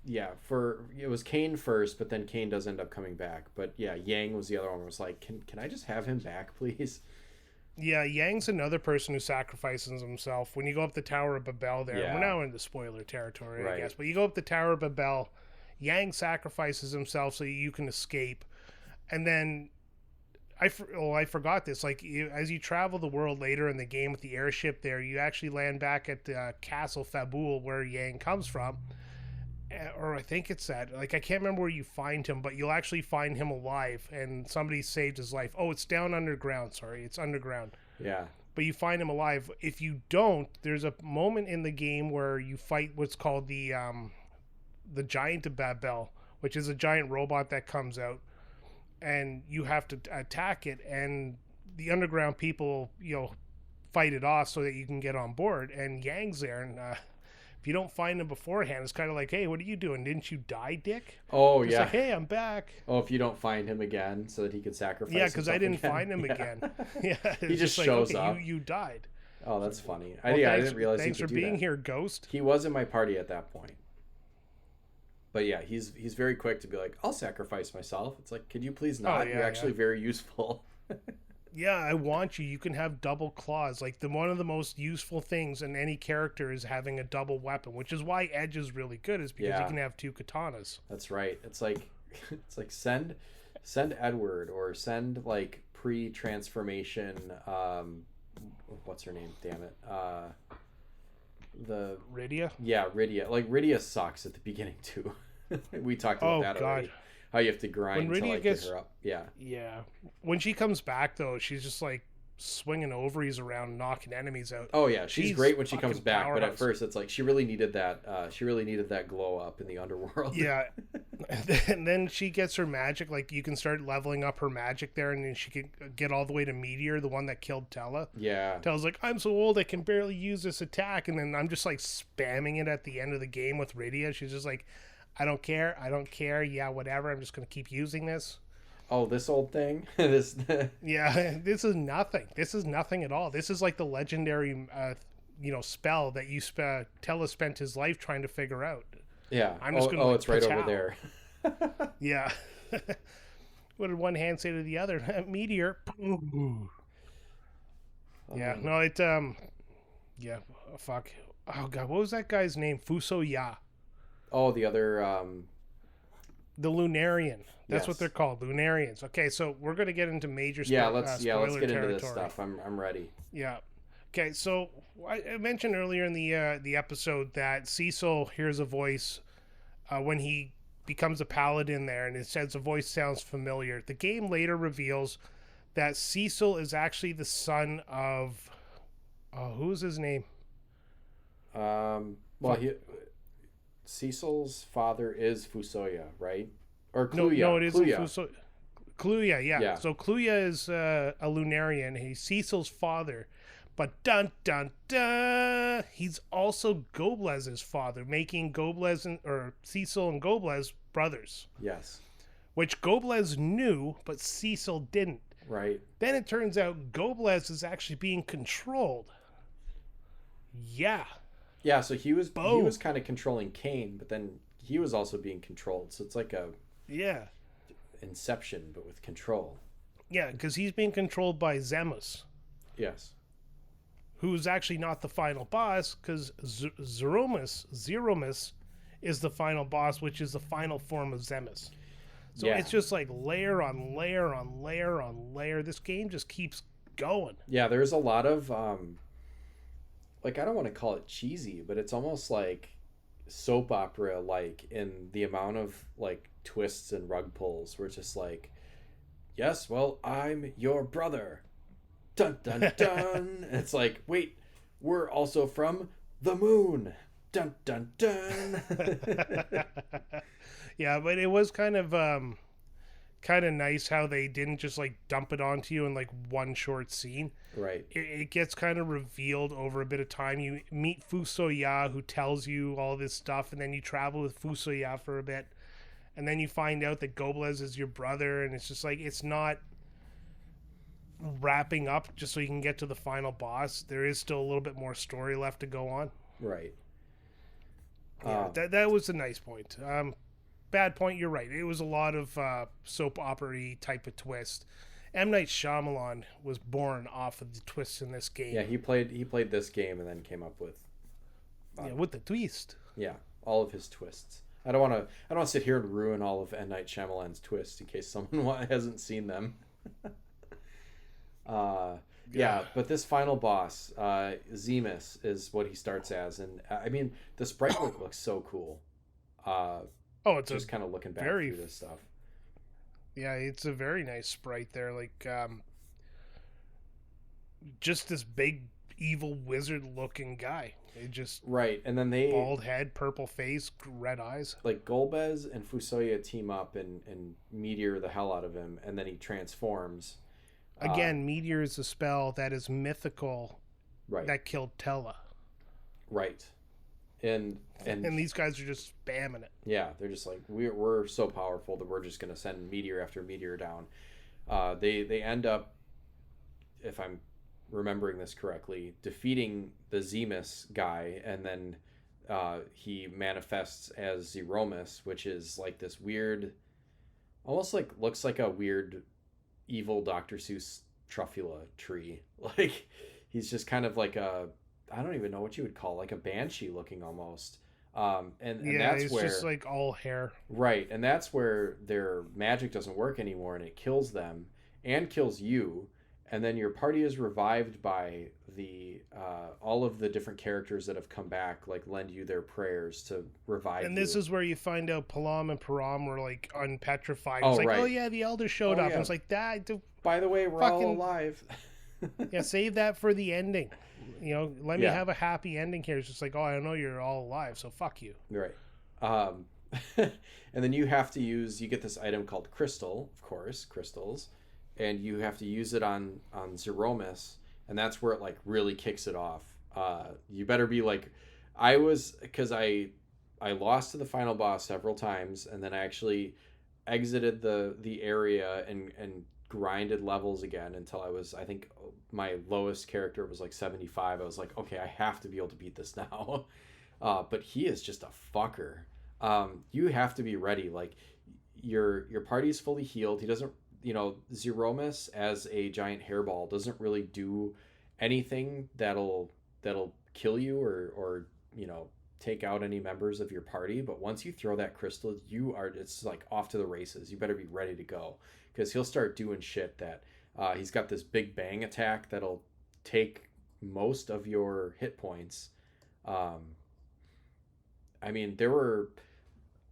it was Kane first, but then Kane does end up coming back. But yeah, Yang was the other one. Where it was like, can I just have him back, please? Yeah, Yang's another person who sacrifices himself. When you go up the Tower of Babel there, we're now into spoiler territory, I guess. But you go up the Tower of Babel. Yang sacrifices himself so you can escape, and then I forgot this. Like as you travel the world later in the game with the airship, there you actually land back at Castle Fabul where Yang comes from, or I think it's that. Like I can't remember where you find him, but you'll actually find him alive, and somebody saved his life. Oh, it's down underground. Sorry, it's underground. Yeah. But you find him alive. If you don't, there's a moment in the game where you fight what's called the giant Babel, which is a giant robot that comes out, and you have to attack it, and the underground people, fight it off so that you can get on board. And Yang's there, and if you don't find him beforehand, it's kind of like, hey, what are you doing? Didn't you die, Dick? Oh, It's yeah. like, hey, I'm back. Oh, if you don't find him again so that he could sacrifice Yeah, because I didn't again. find him again. Yeah, He just like, shows okay, up. You died. Oh, that's funny. Well, I thanks, didn't realize thanks he could for do being that. here, Ghost. He was in my party at that point. But yeah, he's very quick to be like, I'll sacrifice myself. It's like, could you please not? yeah, You're actually very useful. Yeah, I want you. You can have double claws. Like one of the most useful things in any character is having a double weapon, which is why Edge is really good, is because he can have two katanas. That's right. It's like send Edward, or send like pre-transformation what's her name? Damn it. The Rydia? Yeah, Rydia. Like Rydia sucks at the beginning too. We talked about that already. How you have to grind to like get her up. Yeah. Yeah. When she comes back though, she's just like swinging ovaries around, knocking enemies out. Oh yeah, she's great when she comes back, powerhouse. but at first it's like she really needed that. She really needed that glow up in the underworld. Yeah. And then she gets her magic. Like you can start leveling up her magic there, and then she can get all the way to Meteor, the one that killed Tella. Yeah. Tella's like, I'm so old I can barely use this attack, and then I'm just like spamming it at the end of the game with Rydia. She's just like, I don't care. Yeah, whatever. I'm just gonna keep using this. Oh, this old thing. Yeah, this is nothing. This is nothing at all. This is like the legendary, spell that Tella spent his life trying to figure out. Yeah. I'm just gonna. It's right over there. Yeah. What did one hand say to the other? Meteor. Yeah. No. It. Yeah. Fuck. Oh god. What was that guy's name? Fusoya. Oh, the other. The Lunarian. That's Yes. what they're called, Lunarians. Okay, so we're gonna get into major. Let's get territory. into this stuff. I'm ready. Yeah. Okay, so I mentioned earlier in the episode that Cecil hears a voice when he becomes a paladin there, and it says the voice sounds familiar. The game later reveals that Cecil is actually the son of who's his name? Cecil's father is Fusoya, right? Or Kluya. No, it isn't Kluya. Fusoya. Kluya, yeah. Yeah. So Kluya is a Lunarian. He's Cecil's father. But dun dun dun, he's also Goblez's father, making Cecil and Goblez brothers. Yes. Which Goblez knew, but Cecil didn't. Right. Then it turns out Goblez is actually being controlled. Yeah. Yeah, so he was kind of controlling Cain, but then he was also being controlled. So it's like a Inception, but with control. Yeah, because he's being controlled by Zemus. Yes. Who's actually not the final boss, because Zeromus is the final boss, which is the final form of Zemus. So it's just like layer on layer on layer on layer. This game just keeps going. Yeah, there's a lot of I don't want to call it cheesy, but it's almost like soap opera like in the amount of like twists and rug pulls where it's just like, yes, well, I'm your brother. Dun dun dun. And it's like, wait, we're also from the moon. Dun dun dun. Yeah, but it was kind of nice how they didn't just like dump it onto you in like one short scene. Right. It gets kind of revealed over a bit of time. You meet Fusoya, who tells you all this stuff, and then you travel with Fusoya for a bit, and then you find out that Goblez is your brother, and it's just like, it's not wrapping up just so you can get to the final boss. There is still a little bit more story left to go on. Right. Yeah, that was a nice point. Bad point, you're right. It was a lot of soap opera-y type of twist. M. Night Shyamalan was born off of the twists in this game. Yeah, he played this game and then came up with with the twist. Yeah, all of his twists. I don't want to sit here and ruin all of M. Night Shyamalan's twists in case someone hasn't seen them. Yeah, but this final boss, Zemus, is what he starts as, and I mean the sprite work looks so cool. It's just kind of looking back through this stuff. Yeah, it's a very nice sprite there. Like, just this big evil wizard looking guy. It just right, and then bald head, purple face, red eyes. Like Golbez and Fusoya team up and meteor the hell out of him, and then he transforms. Again, meteor is a spell that is mythical, right? That killed Tella. Right. And these guys are just spamming it. Yeah, they're just like we're so powerful that we're just gonna send meteor after meteor down. They end up, if I'm remembering this correctly, defeating the Zemus guy, and then he manifests as Zeromus, which is like this weird, almost like looks like a weird evil Dr. Seuss truffula tree. Like he's just kind of like a, I don't even know what you would call, like a banshee looking almost. And that's it's where just like all hair. Right, and that's where their magic doesn't work anymore, and it kills them and kills you. And then your party is revived by the all of the different characters that have come back, like lend you their prayers to revive you. And this is where you find out Palam and Param were like unpetrified. Oh, It's like, right. oh yeah, the elders showed up. Yeah. And it's like, that. By the way, we're all alive. Yeah, save that for the ending. You know, let me have a happy ending here. It's just like, oh, I know you're all alive, so fuck you. Right. And then you have to you get this item called Crystal, of course, crystals. And you have to use it on Zeromus, and that's where it like really kicks it off. You better be like, because I lost to the final boss several times, and then I actually exited the area and grinded levels again until I think my lowest character was like 75. I was like, okay, I have to be able to beat this now. But he is just a fucker. You have to be ready. Like your party's fully healed. He doesn't. Zeromus as a giant hairball doesn't really do anything that'll kill you or take out any members of your party. But once you throw that crystal, it's like off to the races. You better be ready to go, because he'll start doing shit that he's got this big bang attack that'll take most of your hit points. I mean,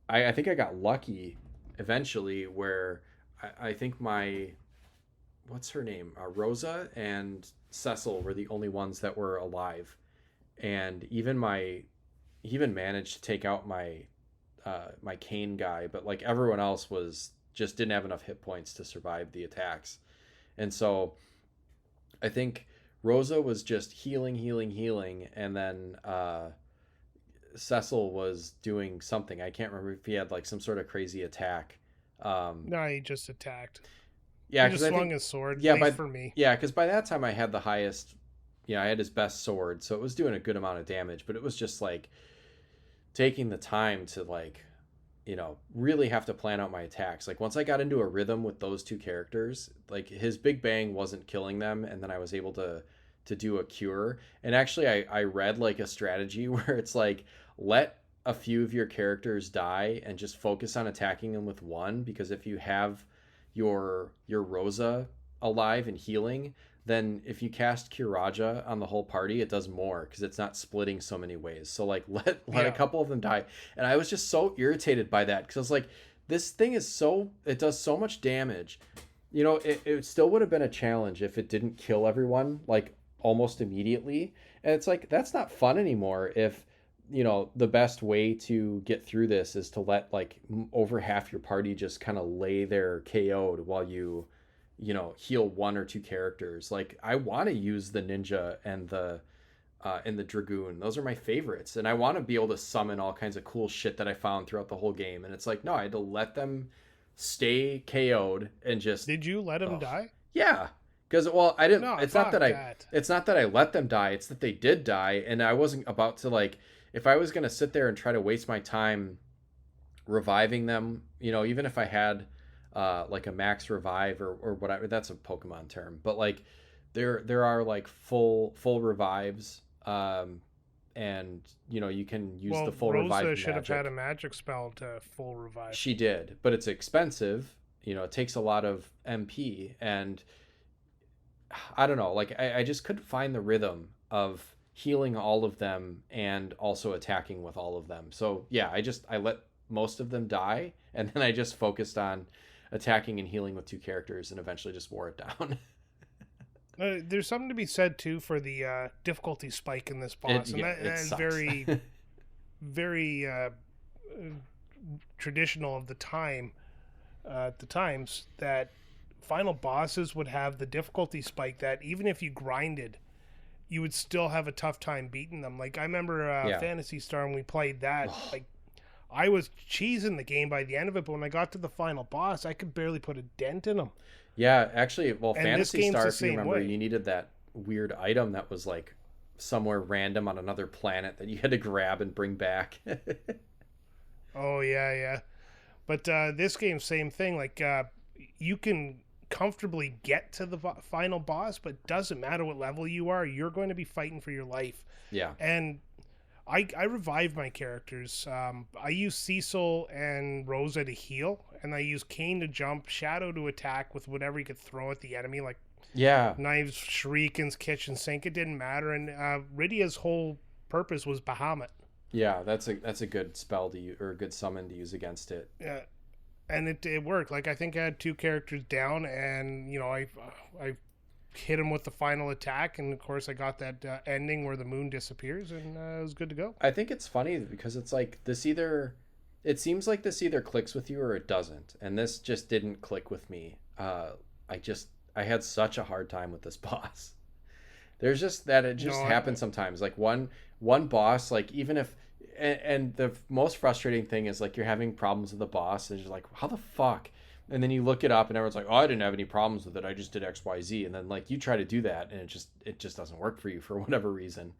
I think I got lucky eventually where I think what's her name? Rosa and Cecil were the only ones that were alive. And he even managed to take out my Kane guy, but like everyone else just didn't have enough hit points to survive the attacks. And so I think Rosa was just healing, and then Cecil was doing something. I can't remember if he had like some sort of crazy attack. No, he just attacked. Yeah, he just swung his sword. Yeah, for me. Yeah, because by that time I had the highest. I had his best sword, so it was doing a good amount of damage. But it was just like taking the time to really have to plan out my attacks. Like once I got into a rhythm with those two characters, like his big bang wasn't killing them, and then I was able to do a cure. And actually, I read like a strategy where it's like, let a few of your characters die and just focus on attacking them with one, because if you have your Rosa alive and healing, then if you cast Cure Raja on the whole party, it does more because it's not splitting so many ways. So like let a couple of them die. And I was just so irritated by that, because I was like, this thing it does so much damage. It still would have been a challenge if it didn't kill everyone like almost immediately. And it's like, that's not fun anymore if the best way to get through this is to let like over half your party just kind of lay there KO'd while you heal one or two characters. Like I want to use the ninja and the dragoon. Those are my favorites, and I want to be able to summon all kinds of cool shit that I found throughout the whole game. And it's like, no, I had to let them stay KO'd and just. Did you let them die? Yeah. Because, I didn't. No, it's not that it's not that I let them die. It's that they did die, and I wasn't about to like. If I was gonna sit there and try to waste my time reviving them, even if I had like a max revive or whatever, that's a Pokemon term, but like there are like full revives and you can use Well, the full revive Rosa should have magic. had a magic spell to full revive. She did, but it's expensive. It takes a lot of MP, and I don't know. Like I just couldn't find the rhythm of healing all of them and also attacking with all of them. So yeah, I let most of them die, and then I just focused on attacking and healing with 2 characters, and eventually just wore it down. There's something to be said too for the difficulty spike in this boss, and that is sucks. very, very traditional of the time. At the times that final bosses would have the difficulty spike that even if you grinded, you would still have a tough time beating them. Like I remember Phantasy Star when we played that. Like I was cheesing the game by the end of it, but when I got to the final boss, I could barely put a dent in him. Yeah, actually, well, And Phantasy Star, the if you same remember, way. you needed that weird item that was like somewhere random on another planet that you had to grab and bring back. Oh yeah. But this game, same thing. Like you can comfortably get to the final boss, but doesn't matter what level you are, you're going to be fighting for your life. Yeah. And I revived my characters. I use Cecil and Rosa to heal, and I use Kane to jump, Shadow to attack with whatever he could throw at the enemy, like Yeah. knives, shurikens, kitchen sink. It didn't matter. And Rydia's whole purpose was Bahamut. Yeah, that's a good spell to use, or a good summon to use against it. Yeah, and it worked. Like I think I had 2 characters down, and I hit him with the final attack, and of course I got that ending where the moon disappears, and it was good to go. I think it's funny because it's like it seems like this either clicks with you or it doesn't, and this just didn't click with me. I had such a hard time with this boss. There's just that it just happens sometimes. Like one boss, like even if, and the most frustrating thing is like you're having problems with the boss, and you're like, how the fuck? And then you look it up, and everyone's like, oh, I didn't have any problems with it. I just did X, Y, Z. And then like you try to do that, and it just doesn't work for you for whatever reason.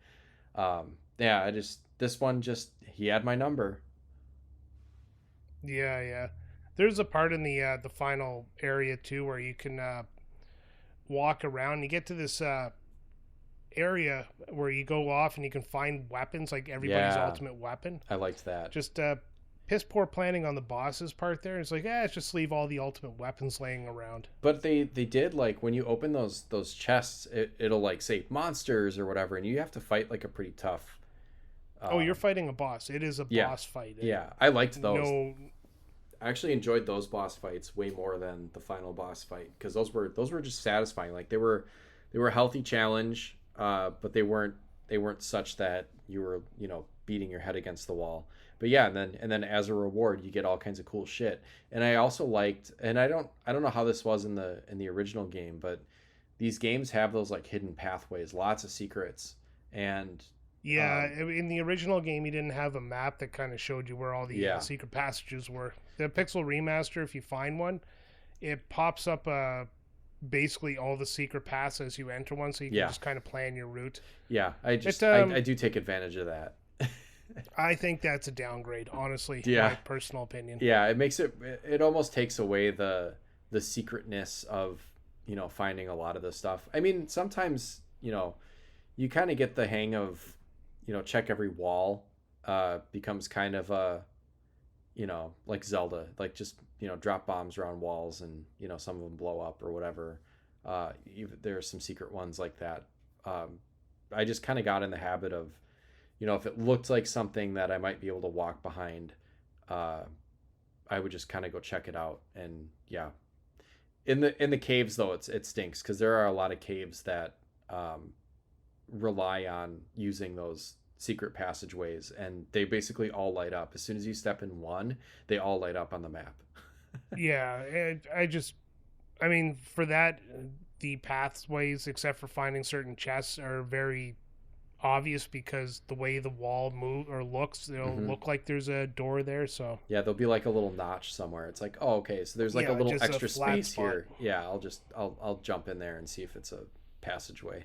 Yeah, this one he had my number. Yeah. There's a part in the final area too where you can walk around. You get to this area where you go off and you can find weapons, like everybody's ultimate weapon. I liked that. Just piss poor planning on the boss's part there. It's like, let's just leave all the ultimate weapons laying around. But they did, like, when you open those chests, it'll like say monsters or whatever, and you have to fight like a pretty tough. You're fighting a boss. It is a boss fight. Yeah, I liked those. No, I actually enjoyed those boss fights way more than the final boss fight, because those were just satisfying. Like they were a healthy challenge, but they weren't such that you were beating your head against the wall. But yeah, and then as a reward, you get all kinds of cool shit. And I also liked, and I don't know how this was in the original game, but these games have those like hidden pathways, lots of secrets, and in the original game, you didn't have a map that kind of showed you where all the secret passages were. The Pixel Remaster, if you find one, it pops up basically all the secret paths as you enter one, so you can just kind of plan your route. Yeah, I do take advantage of that. I think that's a downgrade, honestly. Yeah. My personal opinion. Yeah, it makes it almost takes away the secretness of finding a lot of this stuff. I mean, sometimes you kind of get the hang of check every wall. Becomes kind of a like Zelda, like just drop bombs around walls, and some of them blow up or whatever. There are some secret ones like that. I just kind of got in the habit of if it looked like something that I might be able to walk behind, I would just kind of go check it out. And yeah, in the caves though, it stinks, because there are a lot of caves that rely on using those secret passageways, and they basically all light up as soon as you step in one. They all light up on the map. Yeah, I mean, for that, the pathways, except for finding certain chests, are very obvious, because the way the wall move or looks, it'll look like there's a door there. So yeah, there'll be like a little notch somewhere. It's like, oh, okay, so there's like a little extra space here. Yeah, I'll jump in there and see if it's a passageway.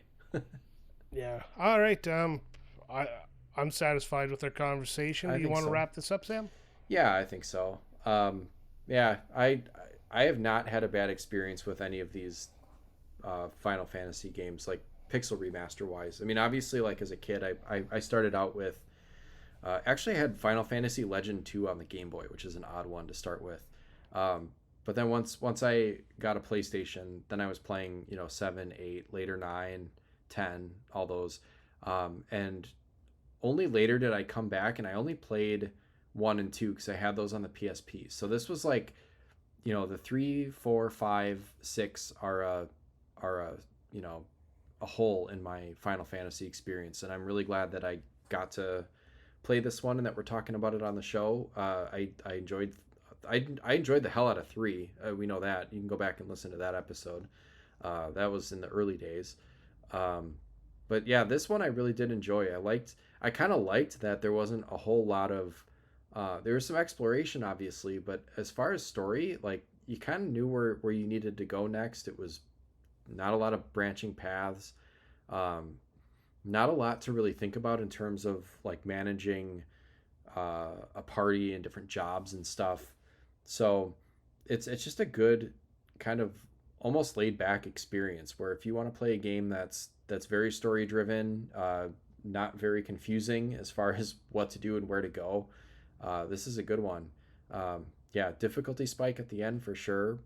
Yeah. All right. I'm satisfied with our conversation. Do you want to wrap this up, Sam? Yeah, I think so. Yeah, I have not had a bad experience with any of these Final Fantasy games. Like Pixel Remaster wise. I mean, obviously, like as a kid, I started out with actually I had Final Fantasy Legend 2 on the Game Boy, which is an odd one to start with. But then once I got a PlayStation, then I was playing 7, 8, later 9, 10, all those, and only later did I come back and I only played 1 and 2 because I had those on the PSP. So this was like, the 3, 4, 5, 6 are a a hole in my Final Fantasy experience, and I'm really glad that I got to play this one and that we're talking about it on the show. I enjoyed the hell out of 3. We know that. You can go back and listen to that episode. That was in the early days. But yeah, this one I really did enjoy. I kind of liked that there wasn't a whole lot of there was some exploration obviously, but as far as story, like you kind of knew where you needed to go next. It was not a lot of branching paths. Not a lot to really think about in terms of like managing a party and different jobs and stuff. So it's just a good kind of almost laid back experience where if you want to play a game that's very story driven, not very confusing as far as what to do and where to go, this is a good one. Yeah, difficulty spike at the end for sure.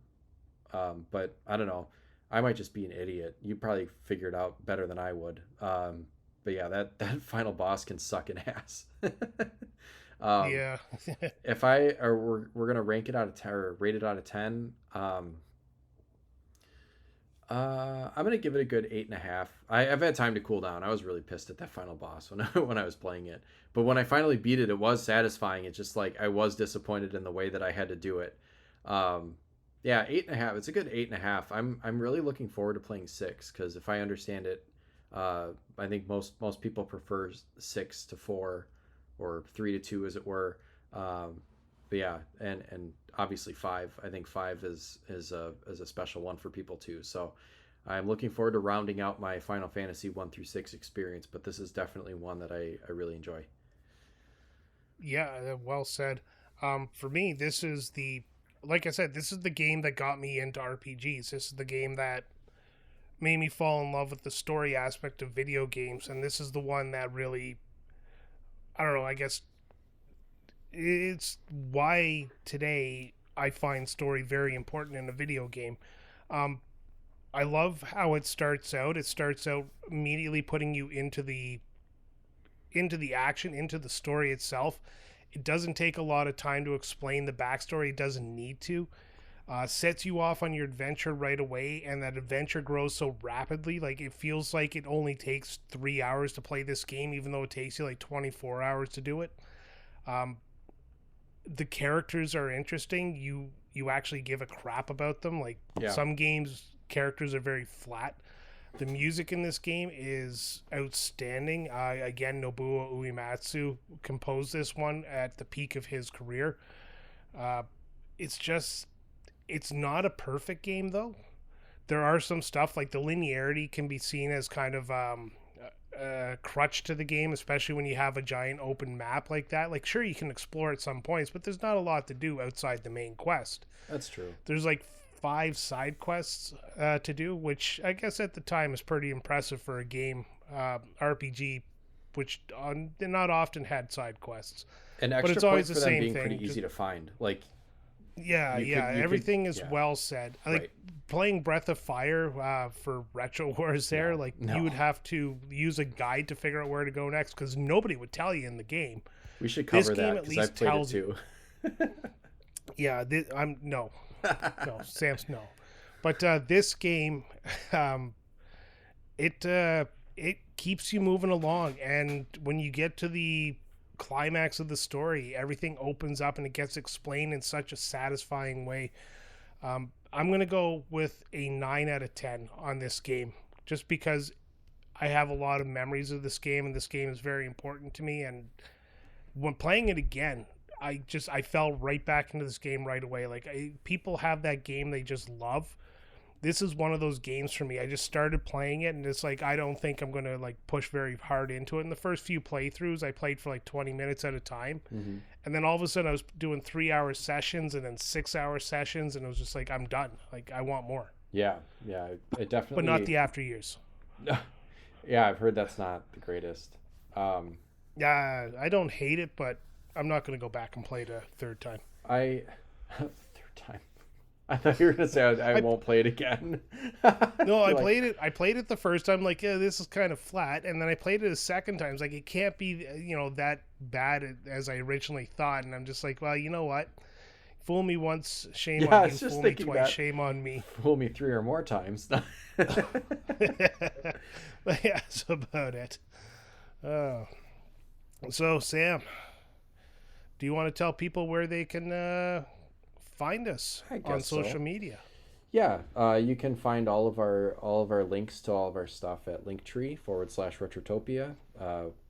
But I don't know. I might just be an idiot. You probably figure it out better than I would. But yeah, that final boss can suck an ass. Yeah. If we're gonna rank it out of 10 or rate it out of 10, I'm gonna give it a good 8.5. I've had time to cool down. I was really pissed at that final boss when I was playing it, but when I finally beat it, it was satisfying. It's just like I was disappointed in the way that I had to do it. Yeah, 8.5. It's a good 8.5. I'm really looking forward to playing 6 because if I understand it, I think most people prefer 6 to 4 or 3 to 2, as it were. But yeah, and obviously 5. I think 5 is a special one for people too. So I'm looking forward to rounding out my Final Fantasy 1 through 6 experience. But this is definitely one that I really enjoy. Yeah, well said. For me, like I said, this is the game that got me into RPGs. This is the game that made me fall in love with the story aspect of video games, and this is the one that really, I don't know, I guess it's why today I find story very important in a video game. I love how it starts out. It starts out immediately putting you into the action, into the story itself. It doesn't take a lot of time to explain the backstory. It doesn't need to. Sets you off on your adventure right away, and that adventure grows so rapidly. Like, it feels like it only takes 3 hours to play this game, even though it takes you like 24 hours to do it. The characters are interesting. You actually give a crap about them. Like, some games, characters are very flat. The music in this game is outstanding. Again, Nobuo Uematsu composed this one at the peak of his career. It's not a perfect game, though. There are some stuff, like the linearity can be seen as kind of a crutch to the game, especially when you have a giant open map like that. Like, sure, you can explore at some points, but there's not a lot to do outside the main quest. That's true. There's like 5 side quests to do, which I guess at the time is pretty impressive for a game RPG, which not often had side quests. And extra but it's always points the for them same being thing. pretty easy to find. Like, everything is well said. Like playing Breath of Fire for Retro Wars there, you would have to use a guide to figure out where to go next because nobody would tell you in the game. We should cover that because I've played it too. Yeah, no, Sam's no. But this game, it keeps you moving along, and when you get to the climax of the story, everything opens up and it gets explained in such a satisfying way. I'm gonna go with a 9 out of 10 on this game, just because I have a lot of memories of this game, and this game is very important to me. And when playing it again, I fell right back into this game right away. Like, people have that game they just love. This is one of those games for me. I just started playing it, and it's like, I don't think I'm going to like push very hard into it. In the first few playthroughs, I played for like 20 minutes at a time. Mm-hmm. And then all of a sudden I was doing 3-hour sessions and then 6-hour sessions, and it was just like, I'm done. Like, I want more. Yeah, it definitely... But not the after years. Yeah, I've heard that's not the greatest. Yeah, I don't hate it, but I'm not going to go back and play it a third time. Third time. I thought you were gonna say I won't play it again. No, I played it. I played it the first time, like, yeah, this is kind of flat, and then I played it a second time. It's like it can't be, that bad as I originally thought. And I'm just like, well, you know what? Fool me once, shame on you. Fool me twice, shame on me. Fool me 3 or more times. But yeah, that's about it. So Sam, do you want to tell people where they can find us on social media? Yeah, you can find all of our links to all of our stuff at linktree/Retrotopia.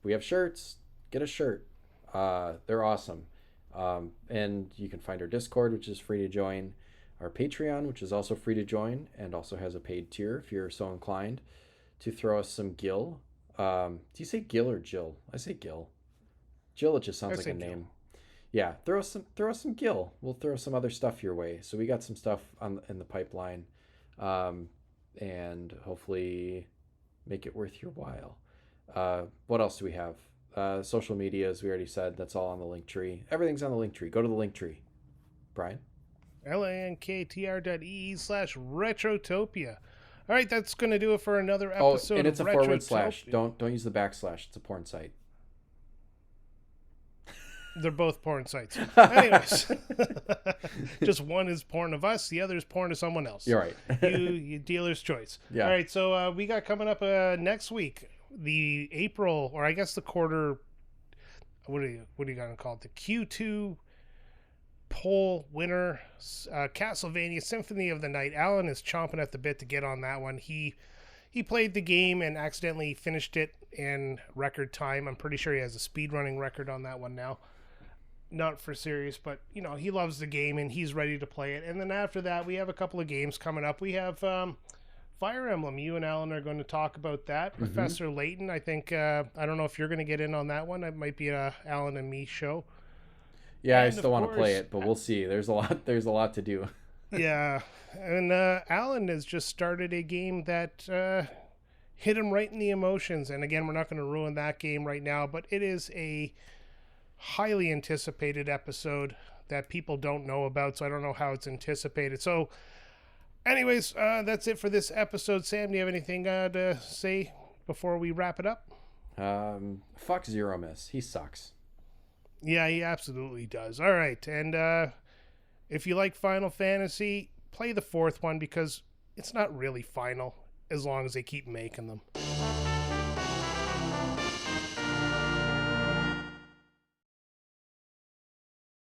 We have shirts. Get a shirt. They're awesome. And you can find our Discord, which is free to join. Our Patreon, which is also free to join and also has a paid tier if you're so inclined to throw us some Gil. Do you say Gil or Jill? I say Gil. Jill, it just sounds like a name. Yeah, throw us some Gil. We'll throw some other stuff your way. So we got some stuff in the pipeline, and hopefully make it worth your while. What else do we have? Social media, as we already said, that's all on the link tree. Everything's on the link tree. Go to the link tree. Brian? linktr.ee/Retrotopia. All right, that's going to do it for another episode. Oh, and it's of a Retrotopia. /. Don't use the backslash. It's a porn site. They're both porn sites. Anyways, just one is porn of us, the other is porn of someone else. You're right. you dealer's choice. Yeah. All right, so we got coming up next week, the April, or I guess the quarter. What are you gonna call it? The Q2 poll winner, Castlevania Symphony of the Night. Alan is chomping at the bit to get on that one. He played the game and accidentally finished it in record time. I'm pretty sure he has a speedrunning record on that one now. Not for serious, but he loves the game and he's ready to play it. And then after that, we have a couple of games coming up. We have Fire Emblem. You and Alan are going to talk about that. Mm-hmm. Professor Layton, I think, I don't know if you're going to get in on that one. It might be a Alan and me show. Yeah, and I still want to play it, but we'll see. There's a lot to do. Yeah, and Alan has just started a game that hit him right in the emotions. And again, we're not going to ruin that game right now, but it is a highly anticipated episode that people don't know about, so I don't know how it's anticipated. So anyways, that's it for this episode. Sam, do you have anything to say before we wrap it up? Fuck Zero Miss. He sucks. Yeah, he absolutely does. All right, and if you like Final Fantasy, play the 4th one because it's not really final as long as they keep making them.